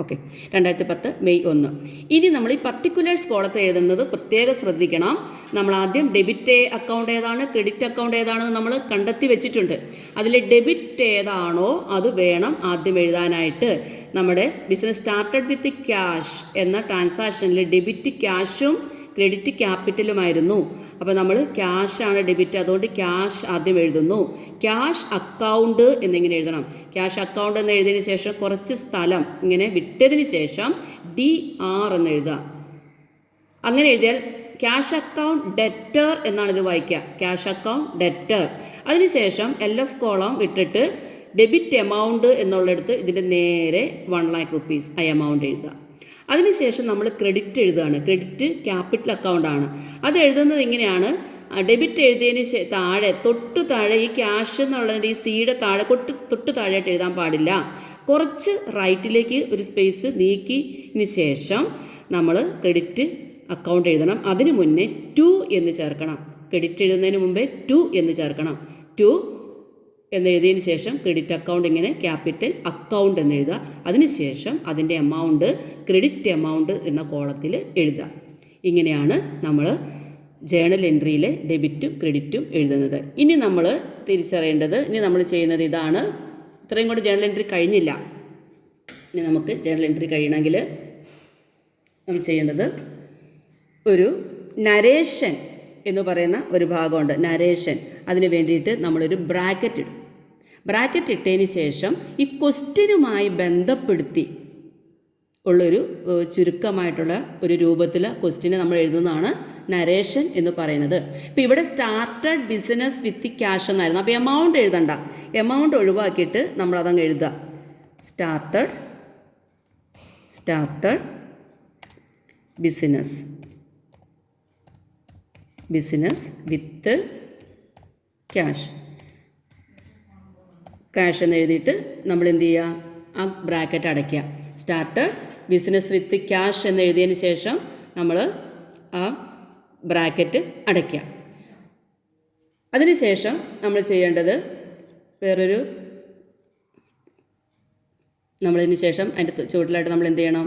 Okay, 2010 May 1. ഇനി നമ്മൾ ഈ പർട്ടിക്കുലേഴ്സ് കോളത്തിൽ എഴുതുന്നത് പ്രത്യേകം ശ്രദ്ധിക്കണം. നമ്മൾ ആദ്യം ഡെബിറ്റ് അക്കൗണ്ട് ഏതാണ്, ക്രെഡിറ്റ് അക്കൗണ്ട് ഏതാണെന്ന് നമ്മൾ കണ്ടെത്തി വെച്ചിട്ടുണ്ട്. അതിൽ ഡെബിറ്റ് ഏതാണോ അത് വേണം ആദ്യം എഴുതാനായിട്ട്. നമ്മുടെ ബിസിനസ് സ്റ്റാർട്ടഡ് വിത്ത് ക്യാഷ് എന്ന ട്രാൻസാക്ഷനിൽ ഡെബിറ്റ് ക്യാഷും ക്രെഡിറ്റ് ക്യാപിറ്റലുമായിരുന്നു. അപ്പോൾ നമ്മൾ ക്യാഷാണ് ഡെബിറ്റ്, അതുകൊണ്ട് ക്യാഷ് ആദ്യം എഴുതുന്നു. ക്യാഷ് അക്കൗണ്ട് എന്നിങ്ങനെ എഴുതണം. ക്യാഷ് അക്കൗണ്ട് എന്ന് എഴുതിയതിന് ശേഷം കുറച്ച് സ്ഥലം ഇങ്ങനെ വിട്ടതിന് ശേഷം DR എന്ന് എഴുതുക. അങ്ങനെ എഴുതിയാൽ ക്യാഷ് അക്കൗണ്ട് ഡെറ്റർ എന്നാണ് ഇത് വായിക്കുക. Cash account debtor. അതിനുശേഷം LF കോളം വിട്ടിട്ട് ഡെബിറ്റ് എമൗണ്ട് എന്നുള്ളിടത്ത് ഇതിൻ്റെ നേരെ 1 lakh rupees ആ എമൗണ്ട് എഴുതുക. അതിനുശേഷം നമ്മൾ ക്രെഡിറ്റ് എഴുതുകയാണ്. ക്രെഡിറ്റ് ക്യാപിറ്റൽ അക്കൗണ്ടാണ്. അത് എഴുതുന്നത് ഇങ്ങനെയാണ്. ഡെബിറ്റ് എഴുതിയതിന് താഴെ തൊട്ട് താഴെ ഈ ക്യാഷ് എന്നുള്ളതിൻ്റെ ഈ സിയുടെ താഴെ തൊട്ട് താഴെയായിട്ട് എഴുതാൻ പാടില്ല. കുറച്ച് റൈറ്റിലേക്ക് ഒരു സ്പേസ് നീക്കിയതിന് ശേഷം നമ്മൾ ക്രെഡിറ്റ് അക്കൗണ്ട് എഴുതണം. അതിന് മുന്നേ 2 എന്ന് ചേർക്കണം. ക്രെഡിറ്റ് എഴുതുന്നതിന് മുമ്പേ 2 എന്ന് ചേർക്കണം. 2 എന്നെഴുതിയതിന് ശേഷം ക്രെഡിറ്റ് അക്കൗണ്ട് ഇങ്ങനെ ക്യാപിറ്റൽ അക്കൗണ്ട് എന്ന് എഴുതുക. അതിനുശേഷം അതിൻ്റെ എമൗണ്ട് ക്രെഡിറ്റ് എമൗണ്ട് എന്ന കോളത്തിൽ എഴുതുക. ഇങ്ങനെയാണ് നമ്മൾ ജേണൽ എൻട്രിയിൽ ഡെബിറ്റും ക്രെഡിറ്റും എഴുതുന്നത്. ഇനി നമ്മൾ തിരിച്ചറിയേണ്ടത്, ഇനി നമ്മൾ ചെയ്യുന്നത് ഇതാണ്. ഇത്രയും കൂടി ജേണൽ എൻട്രി കഴിഞ്ഞില്ല. ഇനി നമുക്ക് ജേണൽ എൻട്രി കഴിയണമെങ്കിൽ നമ്മൾ ചെയ്യേണ്ടത് ഒരു നരേഷൻ എന്ന് പറയുന്ന ഒരു ഭാഗമുണ്ട്. നരേഷൻ. അതിന് വേണ്ടിയിട്ട് നമ്മളൊരു ബ്രാക്കറ്റ് ഇടും. ബ്രാക്കറ്റ് ഇട്ടതിന് ശേഷം ഈ ക്വസ്റ്റ്യനുമായി ബന്ധപ്പെടുത്തി ഉള്ളൊരു ചുരുക്കമായിട്ടുള്ള ഒരു രൂപത്തിൽ ക്വസ്റ്റ്യന് നമ്മൾ എഴുതുന്നതാണ് നരേഷൻ എന്ന് പറയുന്നത്. ഇപ്പോൾ ഇവിടെ സ്റ്റാർട്ടഡ് ബിസിനസ് വിത്ത് ക്യാഷ് എന്നായിരുന്നു. അപ്പോൾ എമൗണ്ട് എഴുതണ്ട. എമൗണ്ട് ഒഴിവാക്കിയിട്ട് നമ്മളതങ്ങ് എഴുതുക. Started business with cash. Cash എന്ന് എഴുതിയിട്ട് നമ്മൾ എന്ത് ചെയ്യുക, ആ ബ്രാക്കറ്റ് അടയ്ക്കുക. സ്റ്റാർട്ടഡ് ബിസിനസ് വിത്ത് ക്യാഷ് എന്ന് എഴുതിയതിന് ശേഷം നമ്മൾ ആ ബ്രാക്കറ്റ് അടയ്ക്കുക. അതിനുശേഷം നമ്മൾ ചെയ്യേണ്ടത് നമ്മളതിന് ശേഷം അതിൻ്റെ ചുവട്ടിലായിട്ട് നമ്മൾ എന്ത് ചെയ്യണം,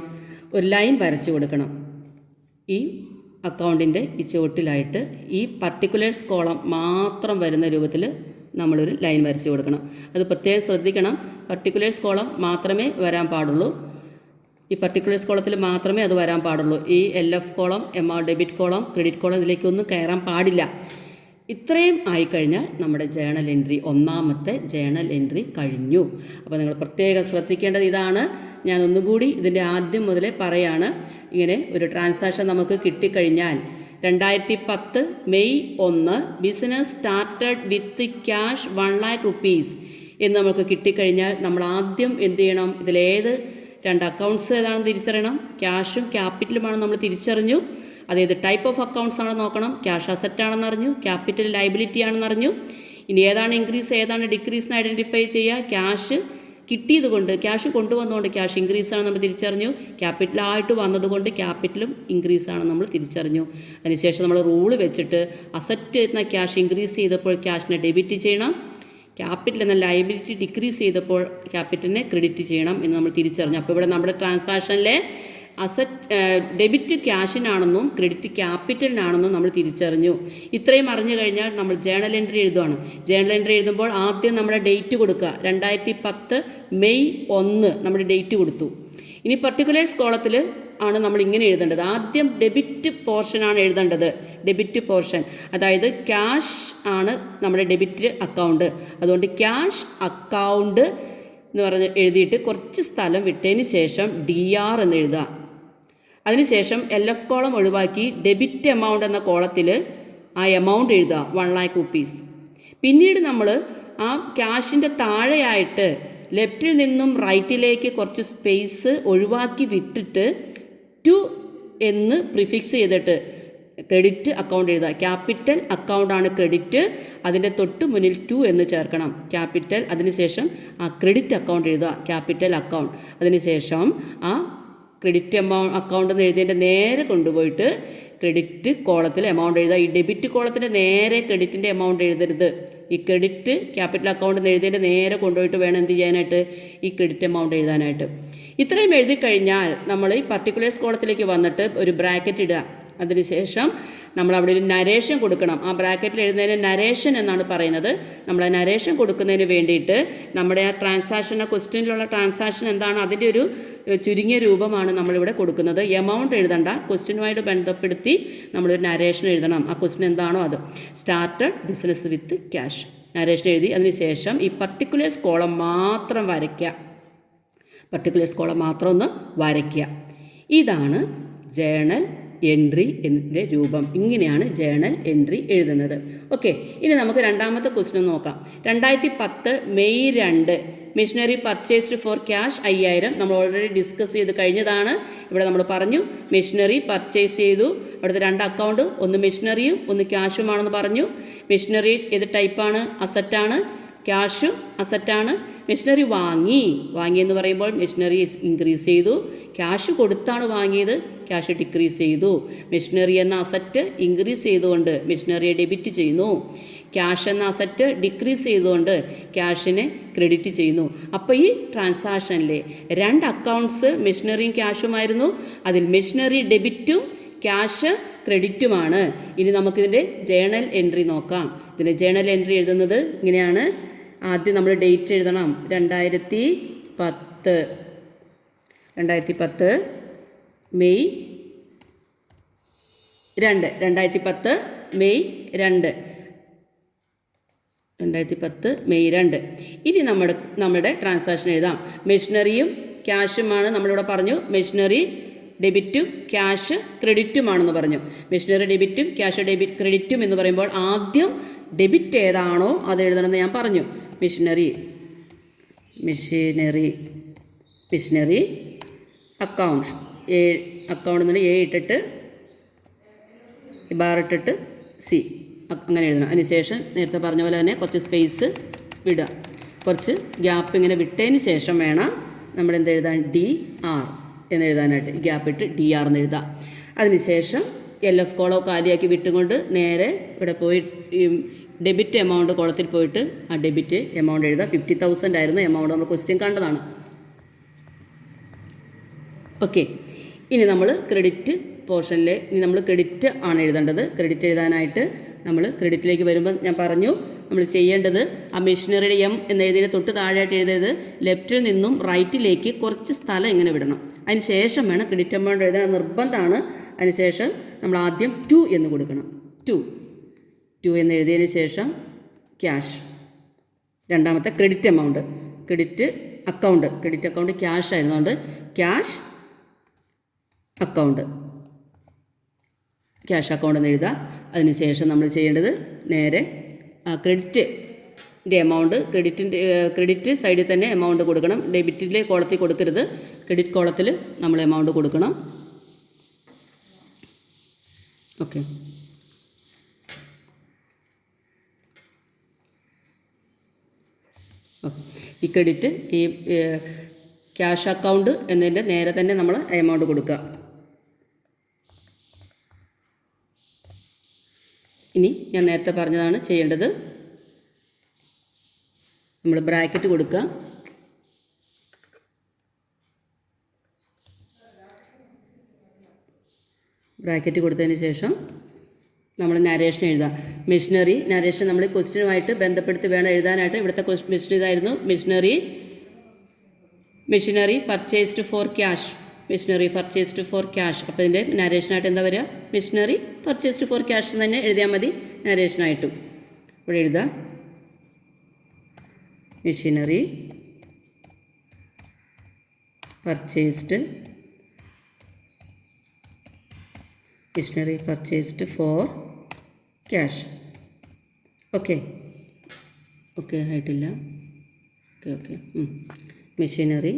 ഒരു ലൈൻ വരച്ച് കൊടുക്കണം. ഈ അക്കൗണ്ടിൻ്റെ ഈ ചുവട്ടിലായിട്ട് ഈ പർട്ടിക്കുലേഴ്സ് കോളം മാത്രം വരുന്ന രൂപത്തിൽ നമ്മളൊരു ലൈൻ വരച്ച് കൊടുക്കണം. അത് പ്രത്യേകം ശ്രദ്ധിക്കണം, പർട്ടിക്കുലേഴ്സ് കോളം മാത്രമേ വരാൻ പാടുള്ളൂ. ഈ പർട്ടിക്കുലേഴ്സ് കോളത്തിൽ മാത്രമേ അത് വരാൻ പാടുള്ളൂ. ഈ LF column, debit column, credit column ഇതിലേക്കൊന്നും കയറാൻ പാടില്ല. ഇത്രയും ആയിക്കഴിഞ്ഞാൽ നമ്മുടെ ജേണൽ എൻട്രി, ഒന്നാമത്തെ ജേണൽ എൻട്രി കഴിഞ്ഞു. അപ്പോൾ നിങ്ങൾ പ്രത്യേകം ശ്രദ്ധിക്കേണ്ടത് ഇതാണ്. ഞാൻ ഒന്നുകൂടി ഇതിൻ്റെ ആദ്യം മുതലേ പറയാണ്. ഇങ്ങനെ ഒരു ട്രാൻസാക്ഷൻ നമുക്ക് കിട്ടിക്കഴിഞ്ഞാൽ 2010 May 1 business started with cash 1 lakh rupees എന്ന് നമുക്ക് കിട്ടിക്കഴിഞ്ഞാൽ നമ്മൾ ആദ്യം എന്ത് ചെയ്യണം, ഇതിലേത് 2 അക്കൗണ്ട്സ് ഏതാണെന്ന് തിരിച്ചറിയണം. ക്യാഷും ക്യാപിറ്റലുമാണ് നമ്മൾ തിരിച്ചറിഞ്ഞു. അതേത് ടൈപ്പ് ഓഫ് അക്കൗണ്ട്സ് ആണെന്ന് നോക്കണം. ക്യാഷ് അസറ്റ് ആണെന്ന് അറിഞ്ഞു, ക്യാപിറ്റൽ ലയബിലിറ്റി ആണെന്ന് അറിഞ്ഞു. ഇനി ഏതാണ് ഇൻക്രീസ് ഏതാണ് ഡിക്രീസ് എന്ന് ഐഡൻറ്റിഫൈ ചെയ്യുക. ക്യാഷ് കിട്ടിയത് കൊണ്ട്, ക്യാഷ് കൊണ്ടുവന്നുകൊണ്ട് ക്യാഷ് ഇൻക്രീസ് ആണ് നമ്മൾ തിരിച്ചറിഞ്ഞു. ക്യാപിറ്റലായിട്ട് വന്നതുകൊണ്ട് ക്യാപിറ്റലും ഇൻക്രീസ് ആണ് നമ്മൾ തിരിച്ചറിഞ്ഞു. അതിനുശേഷം നമ്മൾ റൂള് വെച്ചിട്ട് അസറ്റ് എന്ന ക്യാഷ് ഇൻക്രീസ് ചെയ്തപ്പോൾ ക്യാഷിനെ ഡെബിറ്റ് ചെയ്യണം, ക്യാപിറ്റൽ എന്ന ലയബിലിറ്റി ഡിക്രീസ് ചെയ്തപ്പോൾ ക്യാപിറ്റലിനെ ക്രെഡിറ്റ് ചെയ്യണം എന്ന് നമ്മൾ തിരിച്ചറിഞ്ഞു. അപ്പോൾ ഇവിടെ നമ്മുടെ ട്രാൻസാക്ഷനിലെ ഡെബിറ്റ് ക്യാഷിനാണെന്നും ക്രെഡിറ്റ് ക്യാപിറ്റലിനാണെന്നും നമ്മൾ തിരിച്ചറിഞ്ഞു. ഇത്രയും അറിഞ്ഞു കഴിഞ്ഞാൽ നമ്മൾ ജേണൽ എൻട്രി എഴുതുകയാണ്. ജേണൽ എൻട്രി എഴുതുമ്പോൾ ആദ്യം നമ്മുടെ ഡേറ്റ് കൊടുക്കുക. 2010 മെയ് 1 നമ്മുടെ ഡേറ്റ് കൊടുത്തു. ഇനി പർട്ടിക്കുലേഴ്സ് കോളത്തിൽ ആണ് നമ്മൾ ഇങ്ങനെ എഴുതേണ്ടത്. ആദ്യം ഡെബിറ്റ് പോർഷനാണ് എഴുതേണ്ടത്. ഡെബിറ്റ് പോർഷൻ, അതായത് ക്യാഷ് ആണ് നമ്മുടെ ഡെബിറ്റ് അക്കൗണ്ട്. അതുകൊണ്ട് ക്യാഷ് അക്കൗണ്ട് എന്ന് പറഞ്ഞ് എഴുതിയിട്ട് കുറച്ച് സ്ഥലം വിട്ടതിന് ശേഷം DR എന്ന് എഴുതുക. അതിനുശേഷം LF കോളം ഒഴിവാക്കി ഡെബിറ്റ് എമൗണ്ട് എന്ന കോളത്തിൽ ആ എമൗണ്ട് എഴുതുക, 1 lakh rupees. പിന്നീട് നമ്മൾ ആ ക്യാഷിൻ്റെ താഴെയായിട്ട് ലെഫ്റ്റിൽ നിന്നും റൈറ്റിലേക്ക് കുറച്ച് സ്പേസ് ഒഴിവാക്കി വിട്ടിട്ട് ടു എന്ന് പ്രിഫിക്സ് ചെയ്തിട്ട് ക്രെഡിറ്റ് അക്കൗണ്ട് എഴുതുക. ക്യാപിറ്റൽ അക്കൗണ്ടാണ് ക്രെഡിറ്റ്, അതിൻ്റെ തൊട്ട് മുന്നിൽ 2 എന്ന് ചേർക്കണം. ക്യാപിറ്റൽ, അതിനുശേഷം ആ ക്രെഡിറ്റ് അക്കൗണ്ട് എഴുതുക, ക്യാപിറ്റൽ അക്കൗണ്ട്. അതിനുശേഷം ആ ക്രെഡിറ്റ് അക്കൗണ്ട് എന്ന് എഴുതിയതിൻ്റെ നേരെ കൊണ്ടുപോയിട്ട് ക്രെഡിറ്റ് കോളത്തിൽ എമൗണ്ട് എഴുതുക. ഈ ഡെബിറ്റ് കോളത്തിൻ്റെ നേരെ ക്രെഡിറ്റിൻ്റെ എമൗണ്ട് എഴുതരുത്. ഈ ക്രെഡിറ്റ് ക്യാപിറ്റൽ അക്കൗണ്ട് എന്ന് എഴുതിയതിൻ്റെ നേരെ കൊണ്ടുപോയിട്ട് വേണം എന്ത് ചെയ്യാനായിട്ട്, ഈ ക്രെഡിറ്റ് എമൗണ്ട് എഴുതാനായിട്ട്. ഇത്രയും എഴുതി കഴിഞ്ഞാൽ നമ്മൾ ഈ പർട്ടിക്കുലേഴ്സ് കോളത്തിലേക്ക് വന്നിട്ട് ഒരു ബ്രാക്കറ്റ് ഇടുക. അതിനുശേഷം നമ്മൾ അവിടെ ഒരു നരേഷൻ കൊടുക്കണം. ആ ബ്രാക്കറ്റിൽ എഴുതുന്നതിന് നരേഷൻ എന്നാണ് പറയുന്നത്. നമ്മൾ ആ നരേഷൻ കൊടുക്കുന്നതിന് വേണ്ടിയിട്ട് നമ്മുടെ ആ ട്രാൻസാക്ഷൻ, ആ ക്വസ്റ്റ്യനിലുള്ള ട്രാൻസാക്ഷൻ എന്താണ് അതിൻ്റെ ഒരു ചുരുങ്ങിയ രൂപമാണ് നമ്മളിവിടെ കൊടുക്കുന്നത്. എമൗണ്ട് എഴുതണ്ട, ക്വസ്റ്റ്യനുമായിട്ട് ബന്ധപ്പെടുത്തി നമ്മളൊരു നരേഷൻ എഴുതണം. ആ ക്വസ്റ്റ്യൻ എന്താണോ അത്. Started business with cash narration എഴുതി അതിനുശേഷം ഈ പർട്ടിക്കുലേഴ്സ് കോളം മാത്രം വരയ്ക്കുക. പർട്ടിക്കുലേഴ്സ് കോളം മാത്രം ഒന്ന് വരയ്ക്കുക. ഇതാണ് ജേണൽ എൻട്രി എന്നതിൻ്റെ രൂപം. ഇങ്ങനെയാണ് ജേണൽ എൻട്രി എഴുതുന്നത്. ഓക്കെ, ഇനി നമുക്ക് രണ്ടാമത്തെ ക്വസ്റ്റ്യൻ നോക്കാം. 2010 May 2 machinery purchased for cash 5000 നമ്മൾ ഓൾറെഡി ഡിസ്കസ് ചെയ്ത് കഴിഞ്ഞതാണ്. ഇവിടെ നമ്മൾ പറഞ്ഞു മെഷീനറി പർച്ചേസ് ചെയ്തു. അവിടുത്തെ 2 അക്കൗണ്ട്, ഒന്ന് മെഷീനറിയും ഒന്ന് ക്യാഷുമാണെന്ന് പറഞ്ഞു. മെഷീനറി ഏത് ടൈപ്പാണ്? അസറ്റാണ്. ക്യാഷും അസറ്റാണ്. മെഷീനറി വാങ്ങിയെന്ന് പറയുമ്പോൾ മെഷീനറി ഇൻക്രീസ് ചെയ്തു. ക്യാഷ് കൊടുത്താണ് വാങ്ങിയത്, ക്യാഷ് ഡിക്രീസ് ചെയ്തു. മെഷീനറി എന്ന അസറ്റ് ഇൻക്രീസ് ചെയ്തുകൊണ്ട് മെഷീനറിയെ ഡെബിറ്റ് ചെയ്യുന്നു. ക്യാഷ് എന്ന അസറ്റ് ഡിക്രീസ് ചെയ്തുകൊണ്ട് ക്യാഷിനെ ക്രെഡിറ്റ് ചെയ്യുന്നു. അപ്പോൾ ഈ ട്രാൻസാക്ഷനിലെ 2 അക്കൗണ്ട്സ് മെഷീനറിയും ക്യാഷുമായിരുന്നു. അതിൽ മെഷീനറി ഡെബിറ്റും ക്യാഷ് ക്രെഡിറ്റുമാണ്. ഇനി നമുക്കിതിൻ്റെ ജേണൽ എൻട്രി നോക്കാം. ഇതിൻ്റെ ജേണൽ എൻട്രി എഴുതുന്നത് ഇങ്ങനെയാണ്. ആദ്യം നമ്മൾ ഡേറ്റ് എഴുതണം. 2010 മെയ് 2. 2010 മെയ് 2. 2010 മെയ് 2. ഇനി നമ്മുടെ ട്രാൻസാക്ഷൻ എഴുതാം. മെഷീനറിയും ക്യാഷുമാണ് നമ്മളിവിടെ പറഞ്ഞു. മെഷീനറി ഡെബിറ്റും ക്യാഷ് ക്രെഡിറ്റുമാണെന്ന് പറഞ്ഞു. മെഷീനറി ഡെബിറ്റും ക്യാഷ് ക്രെഡിറ്റും എന്ന് പറയുമ്പോൾ ആദ്യം ഡെബിറ്റ് ഏതാണോ അത് എഴുതണമെന്ന് ഞാൻ പറഞ്ഞു. മെഷീനറി അക്കൗണ്ട് അക്കൗണ്ട് എന്ന് പറഞ്ഞാൽ A ഇട്ടിട്ട് ബാർ ഇട്ടിട്ട് C അങ്ങനെ എഴുതണം. അതിനുശേഷം നേരത്തെ പറഞ്ഞ പോലെ തന്നെ കുറച്ച് സ്പേസ് വിടുക. കുറച്ച് ഗ്യാപ്പ് ഇങ്ങനെ വിട്ടതിന് ശേഷം വേണം നമ്മൾ എന്തെഴുതാൻ DR എന്നെഴുതാനായിട്ട്. ഈ ഗ്യാപ്പ് ഇട്ട് DR എന്ന് എഴുതാം. അതിനുശേഷം LF കോളം കാലിയാക്കി വിട്ടുകൊണ്ട് നേരെ ഇവിടെ പോയി ഡെബിറ്റ് എമൗണ്ട് കോളത്തിൽ പോയിട്ട് ആ ഡെബിറ്റ് എമൗണ്ട് എഴുതാം. 50,000 ആയിരുന്നു എമൗണ്ട്, നമ്മൾ ക്വസ്റ്റ്യൻ കണ്ടതാണ്. ഓക്കെ, ഇനി നമ്മൾ ക്രെഡിറ്റ് പോർഷനിൽ നമ്മൾ ക്രെഡിറ്റ് ആണ് എഴുതേണ്ടത്. ക്രെഡിറ്റ് എഴുതാനായിട്ട് നമ്മൾ ക്രെഡിറ്റിലേക്ക് വരുമ്പോൾ ഞാൻ പറഞ്ഞു നമ്മൾ ചെയ്യേണ്ടത് ആ മെഷീനറിയുടെ M എന്നെഴുതിയത് തൊട്ട് താഴെയായിട്ട് എഴുതിയത് ലെഫ്റ്റിൽ നിന്നും റൈറ്റിലേക്ക് കുറച്ച് സ്ഥലം ഇങ്ങനെ വിടണം. അതിന് ശേഷം വേണം ക്രെഡിറ്റ് എമൗണ്ട് എഴുതാൻ, നിർബന്ധമാണ്. അതിനുശേഷം നമ്മൾ ആദ്യം 2 എന്ന് കൊടുക്കണം. 2 എന്ന് എഴുതിയതിന് ശേഷം ക്യാഷ്, രണ്ടാമത്തെ credit amount, credit account cash ആയിരുന്നുകൊണ്ട് ക്യാഷ് അക്കൗണ്ട് എന്ന് എഴുതാം. അതിനുശേഷം നമ്മൾ ചെയ്യേണ്ടത് നേരെ ക്രെഡിറ്റിൻ്റെ എമൗണ്ട്, ക്രെഡിറ്റ് സൈഡിൽ തന്നെ എമൗണ്ട് കൊടുക്കണം. ഡെബിറ്റിലെ കോളത്തിൽ കൊടുക്കരുത്, ക്രെഡിറ്റ് കോളത്തിൽ നമ്മൾ എമൗണ്ട് കൊടുക്കണം. ഓക്കെ, ഈ ക്രെഡിറ്റ് ഈ ക്യാഷ് അക്കൗണ്ട് എന്നതിൻ്റെ നേരെ തന്നെ നമ്മൾ എമൗണ്ട് കൊടുക്കുക. ഇനി ഞാൻ നേരത്തെ പറഞ്ഞതാണ് ചെയ്യേണ്ടത്. നമ്മൾ ബ്രാക്കറ്റ് കൊടുക്കുക. ബ്രാക്കറ്റ് കൊടുത്തതിന് ശേഷം നമ്മൾ നരേഷൻ എഴുതാം. നരേഷൻ നമ്മൾ ക്വസ്റ്റ്യനുമായിട്ട് ബന്ധപ്പെടുത്തി വേണം എഴുതാനായിട്ട്. ഇവിടുത്തെ ക്വസ്റ്റ്യൻ ഇതായിരുന്നു, മെഷീനറി പർച്ചേസ്ഡ് ഫോർ ക്യാഷ്. അപ്പോൾ ഇതിൻ്റെ നരേഷനായിട്ട് എന്താ വരിക? മെഷീനറി പർച്ചേസ്ഡ് ഫോർ ക്യാഷ് എന്ന് തന്നെ എഴുതിയാൽ മതി നരേഷനായിട്ടും. ഇവിടെ എഴുതാം machinery purchased for cash. Okay ആയിട്ടില്ല. Okay machinery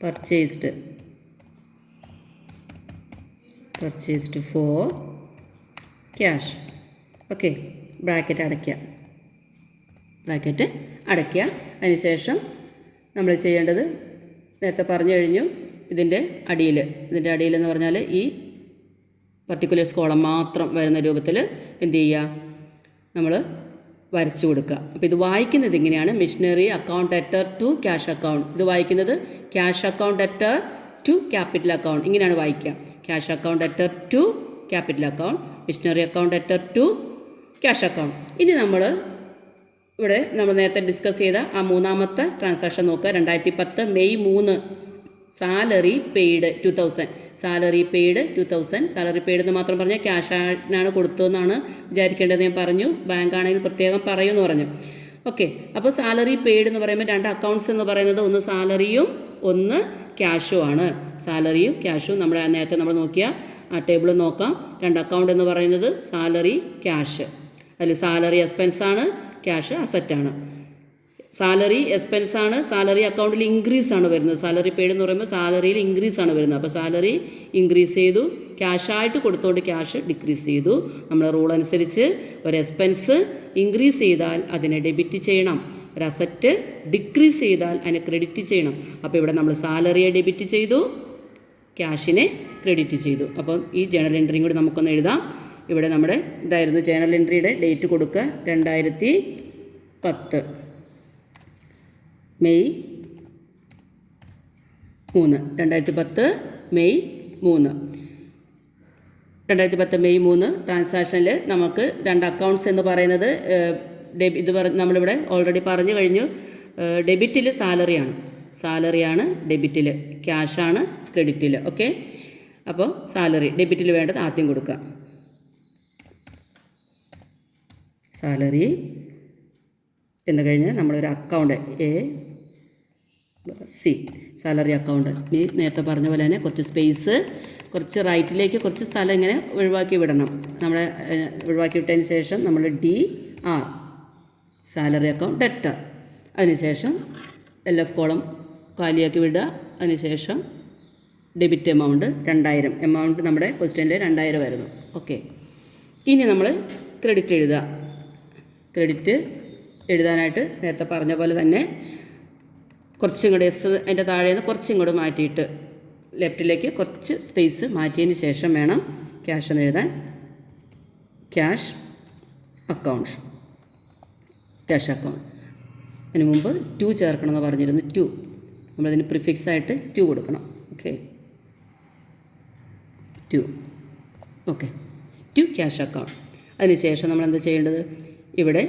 purchased for cash. Okay, bracket അടയ്ക്കുക. അതിനുശേഷം നമ്മൾ ചെയ്യേണ്ടത് നേരത്തെ പറഞ്ഞു കഴിഞ്ഞു. ഇതിൻ്റെ അടിയിൽ എന്ന് പറഞ്ഞാൽ ഈ പർട്ടിക്കുലർ കോളം മാത്രം വരുന്ന രൂപത്തിൽ എന്ത് ചെയ്യുക, നമ്മൾ വരച്ചു കൊടുക്കുക. അപ്പോൾ ഇത് വായിക്കുന്നത് ഇങ്ങനെയാണ്, machinery account debtor to cash account. ഇത് വായിക്കുന്നത് cash account debtor to capital account, ഇങ്ങനെയാണ് വായിക്കുക. Cash account debtor to capital account, machinery account debtor to cash account. ഇനി നമ്മൾ നേരത്തെ ഡിസ്കസ് ചെയ്ത ആ മൂന്നാമത്തെ ട്രാൻസാക്ഷൻ നോക്കുക. 2010 May 3 salary paid 2000. Salary paid എന്ന് മാത്രം പറഞ്ഞാൽ ക്യാഷാണ് കൊടുത്തതെന്നാണ് വിചാരിക്കേണ്ടത്. ഞാൻ പറഞ്ഞു, ബാങ്ക് ആണെങ്കിൽ പ്രത്യേകം പറയുമെന്ന് പറഞ്ഞു. ഓക്കെ, അപ്പോൾ സാലറി പെയ്ഡ് എന്ന് പറയുമ്പോൾ 2 അക്കൗണ്ട്സ് എന്ന് പറയുന്നത് ഒന്ന് സാലറിയും ഒന്ന് ക്യാഷും ആണ്. സാലറിയും ക്യാഷും നേരത്തെ നമ്മൾ നോക്കിയ ആ ടേബിൾ നോക്കാം. 2 അക്കൗണ്ട് എന്ന് പറയുന്നത് സാലറി ക്യാഷ്, അതിൽ സാലറി എക്സ്പെൻസാണ്, ക്യാഷ് അസറ്റാണ്. സാലറി എക്സ്പെൻസാണ്, സാലറി അക്കൗണ്ടിൽ ഇൻക്രീസ് ആണ് വരുന്നത്. സാലറി പെയ്ഡ് എന്ന് പറയുമ്പോൾ സാലറിയിൽ ഇൻക്രീസ് ആണ് വരുന്നത്. അപ്പോൾ സാലറി ഇൻക്രീസ് ചെയ്തു, ക്യാഷായിട്ട് കൊടുത്തുകൊണ്ട് ക്യാഷ് ഡിക്രീസ് ചെയ്തു. നമ്മൾ റൂൾ അനുസരിച്ച് ഒരു എക്സ്പെൻസ് ഇൻക്രീസ് ചെയ്താൽ അതിനെ ഡെബിറ്റ് ചെയ്യണം, ഒരു അസറ്റ് ഡിക്രീസ് ചെയ്താൽ അതിനെ ക്രെഡിറ്റ് ചെയ്യണം. അപ്പോൾ ഇവിടെ നമ്മൾ സാലറിയെ ഡെബിറ്റ് ചെയ്തു, ക്യാഷിനെ ക്രെഡിറ്റ് ചെയ്തു. അപ്പം ഈ ജേണൽ എൻട്രിയും കൂടി നമുക്കൊന്ന് എഴുതാം. ഇവിടെ നമ്മുടെ ഇതായിരുന്നു ജേണൽ എൻട്രിയുടെ ഡേറ്റ് കൊടുക്കുക. 2010 മെയ് 3. 2010 മെയ് 3 ട്രാൻസാക്ഷനിൽ നമുക്ക് 2 അക്കൗണ്ട്സ് എന്ന് പറയുന്നത് നമ്മളിവിടെ ഓൾറെഡി പറഞ്ഞു കഴിഞ്ഞു. ഡെബിറ്റിൽ സാലറിയാണ് ഡെബിറ്റിൽ, ക്യാഷാണ് ക്രെഡിറ്റിൽ. ഓക്കെ, അപ്പോൾ സാലറി ഡെബിറ്റിൽ വേണ്ടത് ആദ്യം കൊടുക്കുക. സാലറി എന്ന് കഴിഞ്ഞ് നമ്മളൊരു അക്കൗണ്ട് AC സാലറി അക്കൗണ്ട്. ഈ നേരത്തെ പറഞ്ഞ പോലെ തന്നെ കുറച്ച് സ്പേസ്, കുറച്ച് റൈറ്റിലേക്ക് കുറച്ച് സ്ഥലം ഇങ്ങനെ ഒഴിവാക്കി വിടണം. ഒഴിവാക്കി വിട്ടതിന് ശേഷം നമ്മൾ DR സാലറി അക്കൗണ്ട് ഡെറ്റർ. അതിനുശേഷം LF കോളം കാലിയാക്കി വിടുക. അതിനുശേഷം ഡെബിറ്റ് എമൗണ്ട് 2000. എമൗണ്ട് നമ്മുടെ ക്വസ്റ്റ്യനിൽ 2000 ആയിരുന്നു. ഓക്കെ, ഇനി നമ്മൾ ക്രെഡിറ്റ് എഴുതുക. ക്രെഡിറ്റ് എഴുതാനായിട്ട് നേരത്തെ പറഞ്ഞ പോലെ തന്നെ കുറച്ചും കൂടെ എസ് അതിൻ്റെ താഴെ നിന്ന് കുറച്ചും കൂടെ മാറ്റിയിട്ട് ലെഫ്റ്റിലേക്ക് കുറച്ച് സ്പേസ് മാറ്റിയതിന് ശേഷം വേണം ക്യാഷ് എന്ന് എഴുതാൻ. Cash account, cash account. അതിന് മുമ്പ് 2 ചേർക്കണമെന്ന് പറഞ്ഞിരുന്നു. 2 നമ്മളതിന് പ്രിഫിക്സ് ആയിട്ട് 2 കൊടുക്കണം. ഓക്കെ, 2. Okay, 2 cash account. അതിനുശേഷം നമ്മൾ എന്താ ചെയ്യേണ്ടത്? ഇവിടെ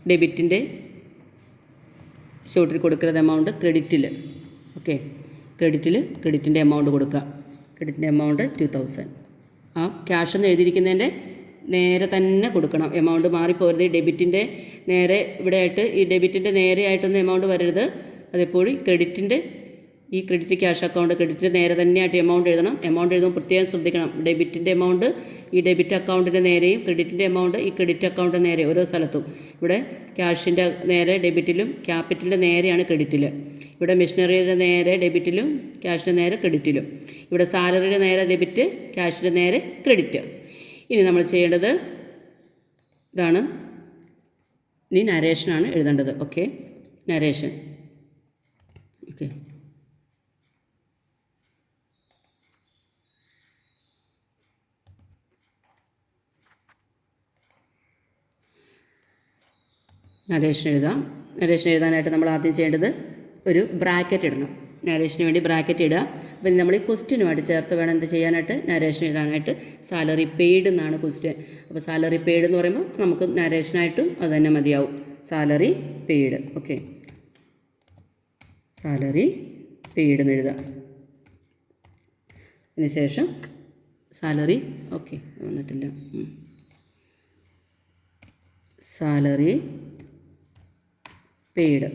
ഡെബിറ്റിൻ്റെ ഷോട്ടിൽ കൊടുക്കുന്ന എമൗണ്ട് ക്രെഡിറ്റിൽ. ഓക്കെ, ക്രെഡിറ്റിൻ്റെ എമൗണ്ട് കൊടുക്കുക. ക്രെഡിറ്റിൻ്റെ എമൗണ്ട് 2000. ആ ക്യാഷ് എന്ന് എഴുതിയിരിക്കുന്നതിൻ്റെ നേരെ തന്നെ കൊടുക്കണം. എമൗണ്ട് മാറിപ്പോരുത്. ഡെബിറ്റിൻ്റെ നേരെ ഇവിടെ ആയിട്ട്, ഈ ഡെബിറ്റിൻ്റെ നേരെ ആയിട്ടൊന്നും എമൗണ്ട് വരരുത്. അതെപ്പോഴും ഈ ക്രെഡിറ്റ് ക്യാഷ് അക്കൗണ്ട് ക്രെഡിറ്റിൻ്റെ നേരെ തന്നെയായിട്ട് എമൗണ്ട് എഴുതണം. എമൗണ്ട് എഴുതുമ്പോൾ പ്രത്യേകം ശ്രദ്ധിക്കണം. ഡെബിറ്റിൻ്റെ എമൗണ്ട് ഈ ഡെബിറ്റ് അക്കൗണ്ടിൻ്റെ നേരെയും ക്രെഡിറ്റിൻ്റെ എമൗണ്ട് ഈ ക്രെഡിറ്റ് അക്കൗണ്ടിൻ്റെ നേരെ ഓരോ സ്ഥലത്തും. ഇവിടെ ക്യാഷിൻ്റെ നേരെ ഡെബിറ്റിലും ക്യാപിറ്റലിൻ്റെ നേരെയാണ് ക്രെഡിറ്റിൽ. ഇവിടെ മെഷീനറിയുടെ നേരെ ഡെബിറ്റിലും ക്യാഷിൻ്റെ നേരെ ക്രെഡിറ്റിലും. ഇവിടെ സാലറിയുടെ നേരെ ഡെബിറ്റ്, ക്യാഷിൻ്റെ നേരെ ക്രെഡിറ്റ്. ഇനി നമ്മൾ ചെയ്യേണ്ടത് ഇതാണ്. ഇനി നരേഷനാണ് എഴുതേണ്ടത്. Okay, narration. ഓക്കെ, നരേഷൻ എഴുതാം. നരേഷൻ എഴുതാനായിട്ട് നമ്മൾ ആദ്യം ചെയ്യേണ്ടത് ഒരു ബ്രാക്കറ്റ് ഇടണം. നരേഷന് വേണ്ടി ബ്രാക്കറ്റ് ഇടുക. അപ്പം നമ്മൾ ഈ ക്വസ്റ്റ്യനുമായിട്ട് ചേർത്ത് വേണം എന്ത് ചെയ്യാനായിട്ട്? നരേഷൻ എഴുതാനായിട്ട്. സാലറി പെയ്ഡ് എന്നാണ് ക്വസ്റ്റ്യൻ. അപ്പോൾ സാലറി പെയ്ഡ് എന്ന് പറയുമ്പോൾ നമുക്ക് നരേഷനായിട്ടും അത് തന്നെ മതിയാവും. Salary paid. Okay, salary paid എന്ന് എഴുതാം. അതിനുശേഷം സാലറി, ഓക്കെ വന്നിട്ടില്ല, സാലറി പെയ്ഡ്.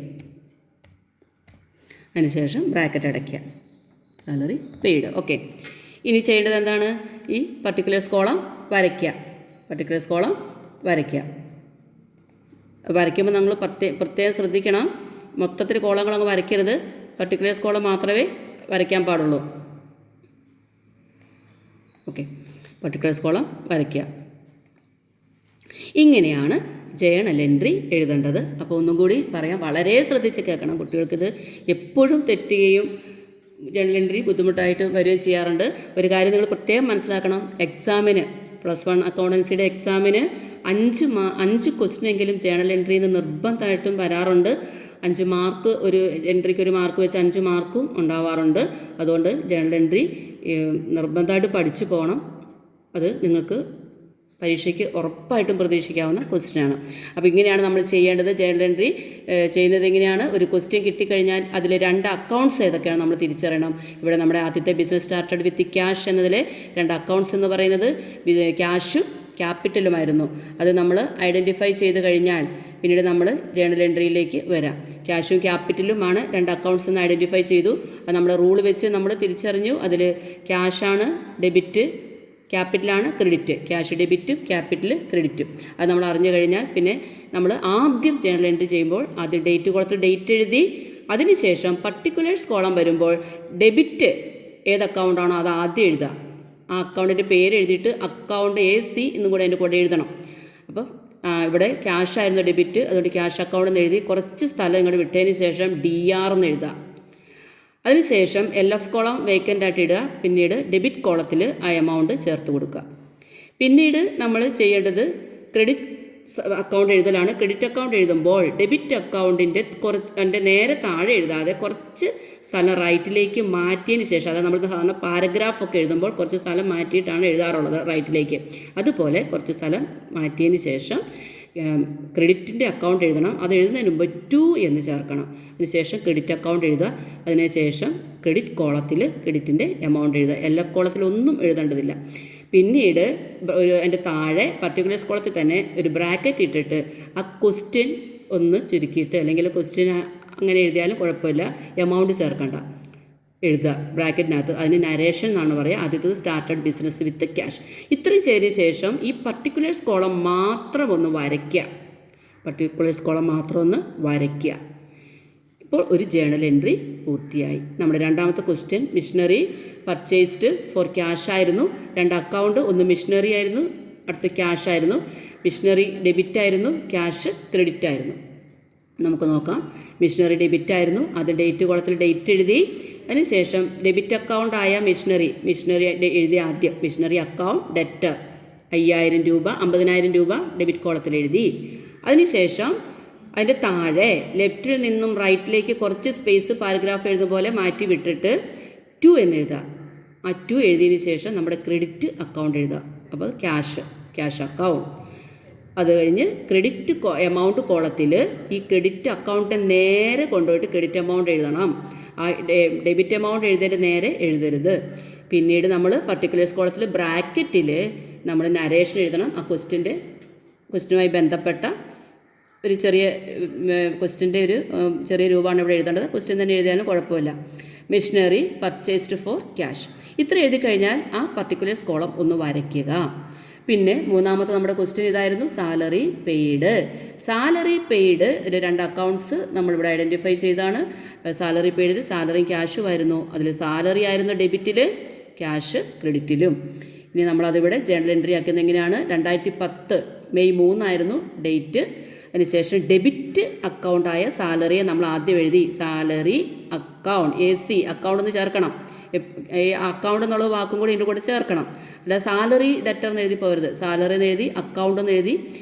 അതിനുശേഷം ബ്രാക്കറ്റ് അടയ്ക്കുക. Salary paid. ഓക്കെ, ഇനി ചെയ്യേണ്ടത് എന്താണ്? ഈ പർട്ടിക്കുലേഴ്സ് കോളം വരയ്ക്കുക. പർട്ടിക്കുലേഴ്സ് കോളം വരയ്ക്കുക. വരയ്ക്കുമ്പോൾ നമ്മൾ പ്രത്യേകം ശ്രദ്ധിക്കണം. മൊത്തത്തിൽ കോളങ്ങളങ്ങ് വരയ്ക്കരുത്. പർട്ടിക്കുലേഴ്സ് കോളം മാത്രമേ വരയ്ക്കാൻ പാടുള്ളൂ. ഓക്കെ, പർട്ടിക്കുലേഴ്സ് കോളം വരയ്ക്കുക. ഇങ്ങനെയാണ് ജേണൽ എൻട്രി എഴുതേണ്ടത്. അപ്പോൾ ഒന്നും കൂടി പറയാം, വളരെ ശ്രദ്ധിച്ച് കേൾക്കണം. കുട്ടികൾക്കിത് എപ്പോഴും തെറ്റുകയും ജേണൽ എൻട്രി ബുദ്ധിമുട്ടായിട്ട് വരികയും ചെയ്യാറുണ്ട്. ഒരു കാര്യം നിങ്ങൾ പ്രത്യേകം മനസ്സിലാക്കണം. എക്സാമിന് +1 അക്കൗണ്ടൻസിയുടെ എക്സാമിന് 5 ക്വസ്റ്റ്യനെങ്കിലും ജേണൽ എൻട്രിയിൽ നിന്ന് നിർബന്ധമായിട്ടും വരാറുണ്ട്. 5 മാർക്ക്, ഒരു എൻട്രിക്ക് 1 മാർക്ക് വെച്ച് 5 മാർക്കും ഉണ്ടാവാറുണ്ട്. അതുകൊണ്ട് ജേണൽ എൻട്രി നിർബന്ധമായിട്ട് പഠിച്ചു പോകണം. അത് നിങ്ങൾക്ക് പരീക്ഷയ്ക്ക് ഉറപ്പായിട്ടും പ്രതീക്ഷിക്കാവുന്ന ക്വസ്റ്റ്യനാണ്. അപ്പോൾ ഇങ്ങനെയാണ് നമ്മൾ ചെയ്യേണ്ടത്. ജേണൽ എൻട്രി ചെയ്യുന്നത് എങ്ങനെയാണ്? ഒരു ക്വസ്റ്റ്യൻ കിട്ടിക്കഴിഞ്ഞാൽ അതിൽ 2 അക്കൗണ്ട്സ് ഏതൊക്കെയാണ് നമ്മൾ തിരിച്ചറിയണം. ഇവിടെ നമ്മുടെ ആദ്യത്തെ ബിസിനസ് സ്റ്റാർട്ടഡ് വിത്ത് ക്യാഷ് എന്നതിലെ 2 അക്കൗണ്ട്സ് എന്ന് പറയുന്നത് ക്യാഷും ക്യാപിറ്റലുമായിരുന്നു. അത് നമ്മൾ ഐഡൻറ്റിഫൈ ചെയ്ത് കഴിഞ്ഞാൽ പിന്നീട് നമ്മൾ ജേണൽ എൻട്രിയിലേക്ക് വരാം. ക്യാഷും ക്യാപിറ്റലുമാണ് 2 അക്കൗണ്ട്സ് എന്ന് ഐഡൻറ്റിഫൈ ചെയ്തു. അത് നമ്മൾ റൂൾ വെച്ച് നമ്മൾ തിരിച്ചറിഞ്ഞു. അതിൽ ക്യാഷാണ് ഡെബിറ്റ്, ക്യാപിറ്റലാണ് ക്രെഡിറ്റ്. ക്യാഷ് ഡെബിറ്റും ക്യാപിറ്റൽ ക്രെഡിറ്റും. അത് നമ്മൾ അറിഞ്ഞു കഴിഞ്ഞാൽ പിന്നെ നമ്മൾ ആദ്യം ജേണൽ എൻട്രി ചെയ്യുമ്പോൾ ആദ്യം ഡേറ്റ് കോളത്തിൽ ഡേറ്റ് എഴുതി, അതിനുശേഷം പർട്ടിക്കുലേഴ്സ് കോളം വരുമ്പോൾ ഡെബിറ്റ് ഏത് അക്കൗണ്ടാണോ അത് ആദ്യം എഴുതുക. ആ അക്കൗണ്ടിൻ്റെ പേര് എഴുതിയിട്ട് അക്കൗണ്ട് AC എന്നും കൂടെ അതിൻ്റെ കൂടെ എഴുതണം. അപ്പം ഇവിടെ ക്യാഷ് ആയിരുന്നു ഡെബിറ്റ്, അതുകൊണ്ട് ക്യാഷ് അക്കൗണ്ട് എന്ന് എഴുതി കുറച്ച് സ്ഥലം ഇങ്ങോട്ട് വിട്ടതിന് ശേഷം DR എന്ന് എഴുതുക. അതിനുശേഷം LF കോളം വേക്കൻ്റ് ആയിട്ട് ഇടുക. പിന്നീട് ഡെബിറ്റ് കോളത്തിൽ ആ എമൗണ്ട് ചേർത്ത് കൊടുക്കുക. പിന്നീട് നമ്മൾ ചെയ്യേണ്ടത് ക്രെഡിറ്റ് അക്കൗണ്ട് എഴുതലാണ്. ക്രെഡിറ്റ് അക്കൗണ്ട് എഴുതുമ്പോൾ ഡെബിറ്റ് അക്കൗണ്ടിൻ്റെ നേരെ താഴെ എഴുതാതെ കുറച്ച് സ്ഥലം റൈറ്റിലേക്ക് മാറ്റിയതിന് ശേഷം, അതായത് നമ്മൾ സാധാരണ പാരഗ്രാഫൊക്കെ എഴുതുമ്പോൾ കുറച്ച് സ്ഥലം മാറ്റിയിട്ടാണ് എഴുതാറുള്ളത് റൈറ്റിലേക്ക്. അതുപോലെ കുറച്ച് സ്ഥലം മാറ്റിയതിന് ശേഷം ക്രെഡിറ്റിൻ്റെ അക്കൗണ്ട് എഴുതണം. അത് എഴുതുന്നതിന് മുമ്പ് 2 എന്ന് ചേർക്കണം. അതിനുശേഷം ക്രെഡിറ്റ് അക്കൗണ്ട് എഴുതുക. അതിനുശേഷം ക്രെഡിറ്റ് കോളത്തിൽ ക്രെഡിറ്റിൻ്റെ എമൗണ്ട് എഴുതുക. LF കോളത്തിൽ ഒന്നും എഴുതേണ്ടതില്ല. പിന്നീട് അതിൻ്റെ താഴെ പർട്ടിക്കുലേഴ്സ് കോളത്തിൽ തന്നെ ഒരു ബ്രാക്കറ്റ് ഇട്ടിട്ട് ആ ക്വസ്റ്റ്യൻ ഒന്ന് ചുരുക്കിയിട്ട്, അല്ലെങ്കിൽ ക്വസ്റ്റ്യൻ അങ്ങനെ എഴുതിയാലും കുഴപ്പമില്ല, എമൗണ്ട് ചേർക്കണ്ട, എഴുതുക ബ്രാക്കറ്റിനകത്ത്. അതിന് നരേഷൻ എന്നാണ് പറയുക. ആദ്യത്തത് സ്റ്റാർട്ടഡ് ബിസിനസ് വിത്ത് ക്യാഷ്. ഇത്രയും ചെയ്തതിന് ശേഷം ഈ പർട്ടിക്കുലേഴ്സ് കോളം മാത്രം ഒന്ന് വരയ്ക്കുക. പർട്ടിക്കുലേഴ്സ് കോളം മാത്രം ഒന്ന് വരയ്ക്കുക. ഇപ്പോൾ ഒരു ജേണൽ എൻട്രി പൂർത്തിയായി. നമ്മുടെ രണ്ടാമത്തെ question, machinery purchased for cash ആയിരുന്നു. 2 അക്കൗണ്ട്, ഒന്ന് മിഷനറി ആയിരുന്നു, അടുത്ത് ക്യാഷ് ആയിരുന്നു. മിഷനറി ഡെബിറ്റ് ആയിരുന്നു, ക്യാഷ് ക്രെഡിറ്റ് ആയിരുന്നു. നമുക്ക് നോക്കാം. മിഷനറി ഡെബിറ്റ് ആയിരുന്നു, അത് ഡേറ്റ് കോളത്തിൽ ഡേറ്റ് എഴുതി. അതിനുശേഷം ഡെബിറ്റ് അക്കൗണ്ട് ആയ മിഷനറി എഴുതി. ആദ്യം മിഷനറി അക്കൗണ്ട് ഡെറ്റർ 5000 രൂപ 50,000 രൂപ ഡെബിറ്റ് കോളത്തിൽ എഴുതി. അതിനുശേഷം അതിൻ്റെ താഴെ ലെഫ്റ്റിൽ നിന്നും റൈറ്റിലേക്ക് കുറച്ച് സ്പേസ് പാരഗ്രാഫ് എഴുതുന്ന പോലെ മാറ്റി വിട്ടിട്ട് 2 എന്ന് എഴുതുക. ആ 2 എഴുതിയതിന് ശേഷം നമ്മുടെ ക്രെഡിറ്റ് അക്കൗണ്ട് എഴുതുക. അപ്പോൾ ക്യാഷ് അക്കൗണ്ട്. അത് കഴിഞ്ഞ് ക്രെഡിറ്റ് എമൗണ്ട് കോളത്തിൽ ഈ ക്രെഡിറ്റ് അക്കൗണ്ടിനെ നേരെ കൊണ്ടുപോയിട്ട് ക്രെഡിറ്റ് എമൗണ്ട് എഴുതണം. ആ ഡെബിറ്റ് എമൗണ്ട് എഴുതിയിട്ട് നേരെ എഴുതരുത്. പിന്നീട് നമ്മൾ പർട്ടിക്കുലേഴ്സ് കോളത്തിൽ ബ്രാക്കറ്റിൽ നമ്മൾ നരേഷൻ എഴുതണം. ആ ക്വസ്റ്റ്യനുമായി ബന്ധപ്പെട്ട ഒരു ചെറിയ ക്വസ്റ്റ്യൻ്റെ ഒരു ചെറിയ രൂപമാണ് ഇവിടെ എഴുതേണ്ടത്. ക്വസ്റ്റ്യൻ തന്നെ എഴുതിയാലും കുഴപ്പമില്ല. Machinery purchased for cash. ഇത്ര എഴുതി കഴിഞ്ഞാൽ ആ പർട്ടിക്കുലേഴ്സ് കോളം ഒന്ന് വരയ്ക്കുക. പിന്നെ മൂന്നാമത്തെ നമ്മുടെ ക്വസ്റ്റ്യൻ ഇതായിരുന്നു, salary paid. Salary paid 2 accounts നമ്മളിവിടെ ഐഡൻറ്റിഫൈ ചെയ്താണ്. സാലറി പെയ്ഡിൽ സാലറിയും ക്യാഷും ആയിരുന്നു. അതിൽ സാലറി ആയിരുന്നു ഡെബിറ്റിൽ, ക്യാഷ് ക്രെഡിറ്റിലും. ഇനി നമ്മളതിവിടെ ജേണൽ എൻട്രി ആക്കുന്നത് എങ്ങനെയാണ്? 2010 മെയ് 3 ആയിരുന്നു ഡേറ്റ്. അതിനുശേഷം ഡെബിറ്റ് അക്കൗണ്ടായ സാലറിയെ നമ്മൾ ആദ്യം എഴുതി. സാലറി അക്കൗണ്ട്, അക്കൗണ്ട് എന്ന് ചേർക്കണം. അക്കൗണ്ട് എന്നുള്ള വാക്കും കൂടി ഇതിൻ്റെ കൂടെ ചേർക്കണം. അല്ല സാലറി ഡെറ്റർ എന്ന് എഴുതി പോകരുത്. സാലറി എന്ന് എഴുതി, അക്കൗണ്ട് എന്ന് എഴുതി,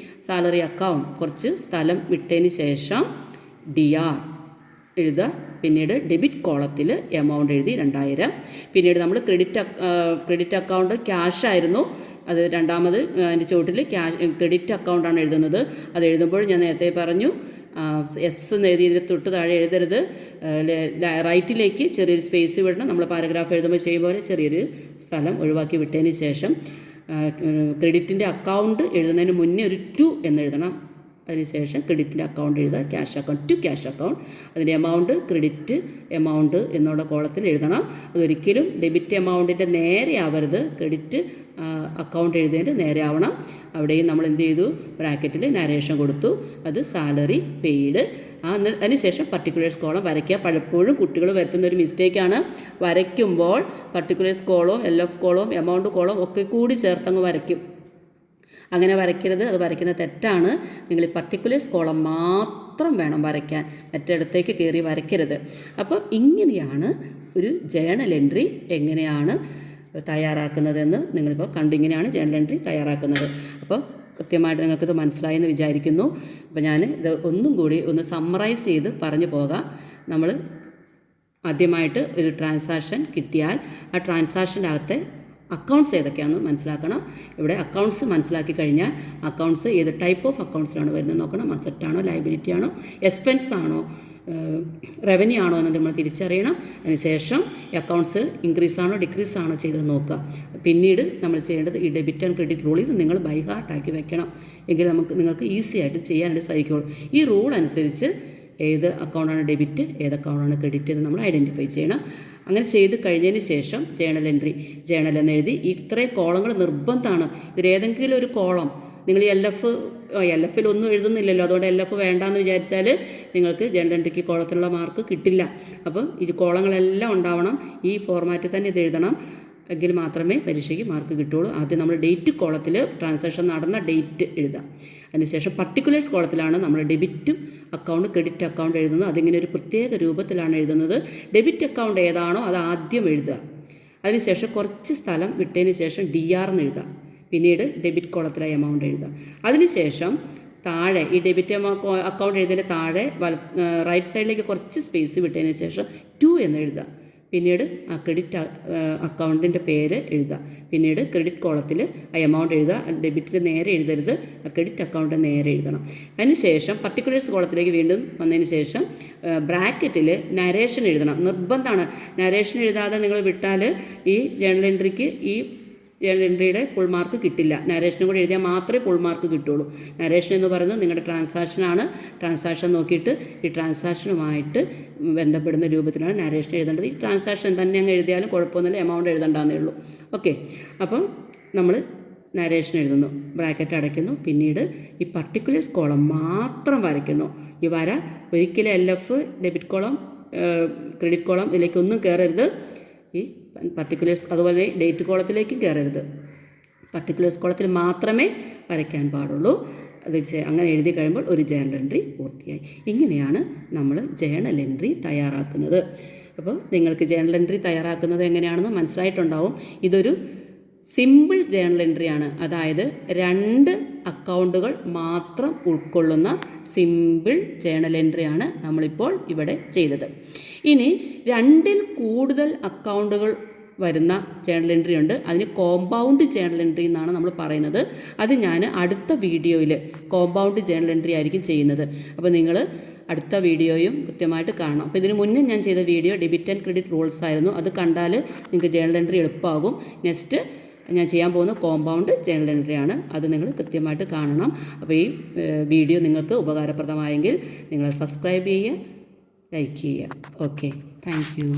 സാലറി അക്കൗണ്ട്. കുറച്ച് സ്ഥലം വിട്ടതിന് ശേഷം DR എഴുതുക. പിന്നീട് ഡെബിറ്റ് കോളത്തിൽ എമൗണ്ട് എഴുതി 2000. പിന്നീട് നമ്മൾ ക്രെഡിറ്റ് അക്കൗണ്ട് ക്യാഷ് ആയിരുന്നു. അത് രണ്ടാമത് അതിൻ്റെ ചുവട്ടിൽ ക്രെഡിറ്റ് അക്കൗണ്ടാണ് എഴുതുന്നത്. അത് എഴുതുമ്പോൾ ഞാൻ നേരത്തെ പറഞ്ഞു, എസ് എന്ന് എഴുതി ഇതിൽ തൊട്ട് താഴെ എഴുതരുത്. റൈറ്റിലേക്ക് ചെറിയൊരു സ്പേസ് വിടണം. നമ്മൾ പാരഗ്രാഫ് എഴുതുമ്പോൾ ചെയ്യുമ്പോൾ ചെറിയൊരു സ്ഥലം ഒഴിവാക്കി വിട്ടതിന് ശേഷം ക്രെഡിറ്റിൻ്റെ അക്കൗണ്ട് എഴുതുന്നതിന് മുന്നേ ഒരു 2 എന്ന് എഴുതണം. അതിനുശേഷം ക്രെഡിറ്റിൻ്റെ അക്കൗണ്ട് എഴുതുക. Cash account to cash account. അതിൻ്റെ എമൗണ്ട് ക്രെഡിറ്റ് എമൗണ്ട് എന്നുള്ള കോളത്തിൽ എഴുതണം. അതൊരിക്കലും ഡെബിറ്റ് എമൗണ്ടിൻ്റെ നേരെ ആവരുത്, ക്രെഡിറ്റ് അക്കൗണ്ട് എഴുതിയതിൻ്റെ നേരെ ആവണം. അവിടെയും നമ്മൾ എന്ത് ചെയ്തു? ബ്രാക്കറ്റിൽ നരേഷൻ കൊടുത്തു. അത് സാലറി പെയ്ഡ്. അതിനുശേഷം പർട്ടിക്കുലേഴ്സ് കോളം വരയ്ക്കുക. പലപ്പോഴും കുട്ടികൾ വരുത്തുന്ന ഒരു മിസ്റ്റേക്കാണ്, വരയ്ക്കുമ്പോൾ പർട്ടിക്കുലേഴ്സ് കോളവും LF കോളവും എമൗണ്ട് കോളവും ഒക്കെ കൂടി ചേർത്തങ്ങ് വരയ്ക്കും. അങ്ങനെ വരയ്ക്കരുത്, അത് വരയ്ക്കുന്ന തെറ്റാണ്. നിങ്ങൾ ഈ പർട്ടിക്കുലേഴ്സ് കോളം മാത്രം വേണം വരയ്ക്കാൻ, മറ്റിടത്തേക്ക് കയറി വരയ്ക്കരുത്. അപ്പം ഇങ്ങനെയാണ് ഒരു ജേണൽ എൻട്രി എങ്ങനെയാണ് തയ്യാറാക്കുന്നതെന്ന് നിങ്ങളിപ്പോൾ കണ്ടു. ഇങ്ങനെയാണ് ജേണൽ എൻട്രി തയ്യാറാക്കുന്നത്. അപ്പോൾ കൃത്യമായിട്ട് നിങ്ങൾക്കിത് മനസ്സിലായെന്ന് വിചാരിക്കുന്നു. അപ്പോൾ ഞാൻ ഇത് ഒന്നും കൂടി ഒന്ന് സമ്മറൈസ് ചെയ്ത് പറഞ്ഞു പോകാം. നമ്മൾ ആദ്യമായിട്ട് ഒരു ട്രാൻസാക്ഷൻ കിട്ടിയാൽ ആ ട്രാൻസാക്ഷൻ്റെ അകത്തെ അക്കൗണ്ട്സ് ഏതൊക്കെയാണെന്ന് മനസ്സിലാക്കണം. ഇവിടെ അക്കൗണ്ട്സ് മനസ്സിലാക്കി കഴിഞ്ഞാൽ അക്കൗണ്ട്സ് ഏത് ടൈപ്പ് ഓഫ് അക്കൗണ്ട്സിലാണ് വരുന്നത് നോക്കണം. അസറ്റാണോ, ലയബിലിറ്റി ആണോ, എക്സ്പെൻസ് ആണോ, റവന്യൂ ആണോ എന്ന് നമ്മൾ തിരിച്ചറിയണം. അതിനുശേഷം അക്കൗണ്ട്സ് ഇൻക്രീസ് ആണോ ഡിക്രീസ് ആണോ ചെയ്ത് നോക്കുക. പിന്നീട് നമ്മൾ ചെയ്യേണ്ടത് ഈ ഡെബിറ്റ് ആൻഡ് ക്രെഡിറ്റ് റൂൾ ഇത് നിങ്ങൾ ബൈ ഹാർട്ടാക്കി വെക്കണം. എങ്കിൽ നിങ്ങൾക്ക് ഈസി ആയിട്ട് ചെയ്യാനായിട്ട് സാധിക്കുള്ളൂ. ഈ റൂൾ അനുസരിച്ച് ഏത് അക്കൗണ്ടാണ് ഡെബിറ്റ്, ഏത് അക്കൗണ്ടാണ് ക്രെഡിറ്റ് എന്ന് നമ്മൾ ഐഡൻറ്റിഫൈ ചെയ്യണം. അങ്ങനെ ചെയ്ത് കഴിഞ്ഞതിന് ശേഷം ജേണൽ എന്ന് എഴുതി. ഇത്രയും കോളങ്ങൾ നിർബന്ധമാണ്. ഇതിലേതെങ്കിലും ഒരു കോളം നിങ്ങൾ ഈ LF ഒന്നും എഴുതുന്നില്ലല്ലോ, അതുകൊണ്ട് LF വേണ്ടാന്ന് വിചാരിച്ചാൽ നിങ്ങൾക്ക് ജേണൽ എൻട്രിക്ക് കോളത്തിലുള്ള മാർക്ക് കിട്ടില്ല. അപ്പം ഈ കോളങ്ങളെല്ലാം ഉണ്ടാവണം. ഈ ഫോർമാറ്റിൽ തന്നെ ഇത് എഴുതണം. എങ്കിൽ മാത്രമേ പരീക്ഷയ്ക്ക് മാർക്ക് കിട്ടുള്ളൂ. ആദ്യം നമ്മൾ ഡേറ്റ് കോളത്തിൽ ട്രാൻസാക്ഷൻ നടന്ന ഡേറ്റ് എഴുതുക. അതിനുശേഷം പർട്ടിക്കുലേഴ്സ് കോളത്തിലാണ് നമ്മൾ ഡെബിറ്റും അക്കൗണ്ട് ക്രെഡിറ്റ് അക്കൗണ്ട് എഴുതുന്നത്. അതിങ്ങനെ ഒരു പ്രത്യേക രൂപത്തിലാണ് എഴുതുന്നത്. ഡെബിറ്റ് അക്കൗണ്ട് ഏതാണോ അത് ആദ്യം എഴുതുക. അതിനുശേഷം കുറച്ച് സ്ഥലം വിട്ടതിന് ശേഷം DR എന്ന് എഴുതുക. പിന്നീട് ഡെബിറ്റ് കോളത്തിലായി എമൗണ്ട് എഴുതുക. അതിനുശേഷം താഴെ ഈ ഡെബിറ്റ് അക്കൗണ്ട് എഴുതിയതിൻ്റെ താഴെ റൈറ്റ് സൈഡിലേക്ക് കുറച്ച് സ്പേസ് വിട്ടതിന് ശേഷം 2 എന്ന് എഴുതുക. പിന്നീട് ആ ക്രെഡിറ്റ് അക്കൗണ്ടിൻ്റെ പേര് എഴുതുക. പിന്നീട് ക്രെഡിറ്റ് കോളത്തിൽ ആ എമൗണ്ട് എഴുതുക. ഡെബിറ്റിന് നേരെ എഴുതരുത്, ആ ക്രെഡിറ്റ് അക്കൗണ്ടിന് നേരെ എഴുതണം. അതിനുശേഷം പർട്ടിക്കുലേഴ്സ് കോളത്തിലേക്ക് വീണ്ടും വന്നതിന് ശേഷം ബ്രാക്കറ്റിൽ നരേഷൻ എഴുതണം. നിർബന്ധമാണ്. നരേഷൻ എഴുതാതെ നിങ്ങൾ വിട്ടാൽ ഈ ജേണൽ എൻട്രിക്ക് ഈ ജേണൽ എൻട്രിയുടെ ഫുൾ മാർക്ക് കിട്ടില്ല. നരേഷനും കൂടി എഴുതിയാൽ മാത്രമേ ഫുൾ മാർക്ക് കിട്ടുള്ളൂ. നരേഷൻ എന്ന് പറയുന്നത് നിങ്ങളുടെ ട്രാൻസാക്ഷനാണ്. ട്രാൻസാക്ഷൻ നോക്കിയിട്ട് ഈ ട്രാൻസാക്ഷനുമായിട്ട് ബന്ധപ്പെടുന്ന രൂപത്തിലാണ് നരേഷൻ എഴുതേണ്ടത്. ഈ ട്രാൻസാക്ഷൻ തന്നെ അങ്ങ് എഴുതിയാലും കുഴപ്പമൊന്നുമില്ല, എമൗണ്ട് എഴുതണ്ടെന്നേ ഉള്ളൂ. ഓക്കെ, അപ്പം നമ്മൾ നരേഷൻ എഴുതുന്നു, ബ്രാക്കറ്റ് അടയ്ക്കുന്നു. പിന്നീട് ഈ പർട്ടിക്കുലേഴ്സ് കോളം മാത്രം വരയ്ക്കുന്നു. ഈ വര ഒരിക്കലും LF debit column credit column ഇതിലേക്കൊന്നും കയറരുത്. ഈ പർട്ടിക്കുലേഴ്സ് അതുപോലെ ഡേറ്റ് കോളത്തിലേക്കും കയറരുത്. പർട്ടിക്കുലേഴ്സ് കോളത്തിൽ മാത്രമേ വരയ്ക്കാൻ പാടുള്ളൂ. അത് അങ്ങനെ എഴുതി കഴിയുമ്പോൾ ഒരു ജേണൽ എൻട്രി പൂർത്തിയായി. ഇങ്ങനെയാണ് നമ്മൾ ജേണൽ എൻട്രി തയ്യാറാക്കുന്നത്. അപ്പോൾ നിങ്ങൾക്ക് ജേണൽ എൻട്രി തയ്യാറാക്കുന്നത് എങ്ങനെയാണെന്ന് മനസ്സിലായിട്ടുണ്ടാവും. ഇതൊരു സിമ്പിൾ ജേണൽ എൻട്രിയാണ്. അതായത് 2 അക്കൗണ്ടുകൾ മാത്രം ഉൾക്കൊള്ളുന്ന സിമ്പിൾ ജേണൽ എൻട്രിയാണ് നമ്മളിപ്പോൾ ഇവിടെ ചെയ്തത്. ഇനി 2ൽ കൂടുതൽ അക്കൗണ്ടുകൾ വരുന്ന ജേണൽ എൻട്രി ഉണ്ട്. അതിന് കോമ്പൗണ്ട് ജേണൽ എൻട്രി എന്നാണ് നമ്മൾ പറയുന്നത്. അത് ഞാൻ അടുത്ത വീഡിയോയിൽ കോമ്പൗണ്ട് ജേണൽ എൻട്രി ആയിരിക്കും ചെയ്യുന്നത്. അപ്പോൾ നിങ്ങൾ അടുത്ത വീഡിയോയും കൃത്യമായിട്ട് കാണണം. അപ്പോൾ ഇതിന് മുന്നേ ഞാൻ ചെയ്ത video debit and credit rules ആയിരുന്നു. അത് കണ്ടാൽ നിങ്ങൾക്ക് ജേണൽ എൻട്രി എളുപ്പമാകും. നെക്സ്റ്റ് ഞാൻ ചെയ്യാൻ പോകുന്ന കോമ്പൗണ്ട് ജേണൽ എൻട്രി ആണ്. അത് നിങ്ങൾ കൃത്യമായിട്ട് കാണണം. അപ്പോൾ ഈ വീഡിയോ നിങ്ങൾക്ക് ഉപകാരപ്രദമായെങ്കിൽ നിങ്ങൾ സബ്സ്ക്രൈബ് ചെയ്യുക, ലൈക്ക് ചെയ്യുക. Okay, thank you.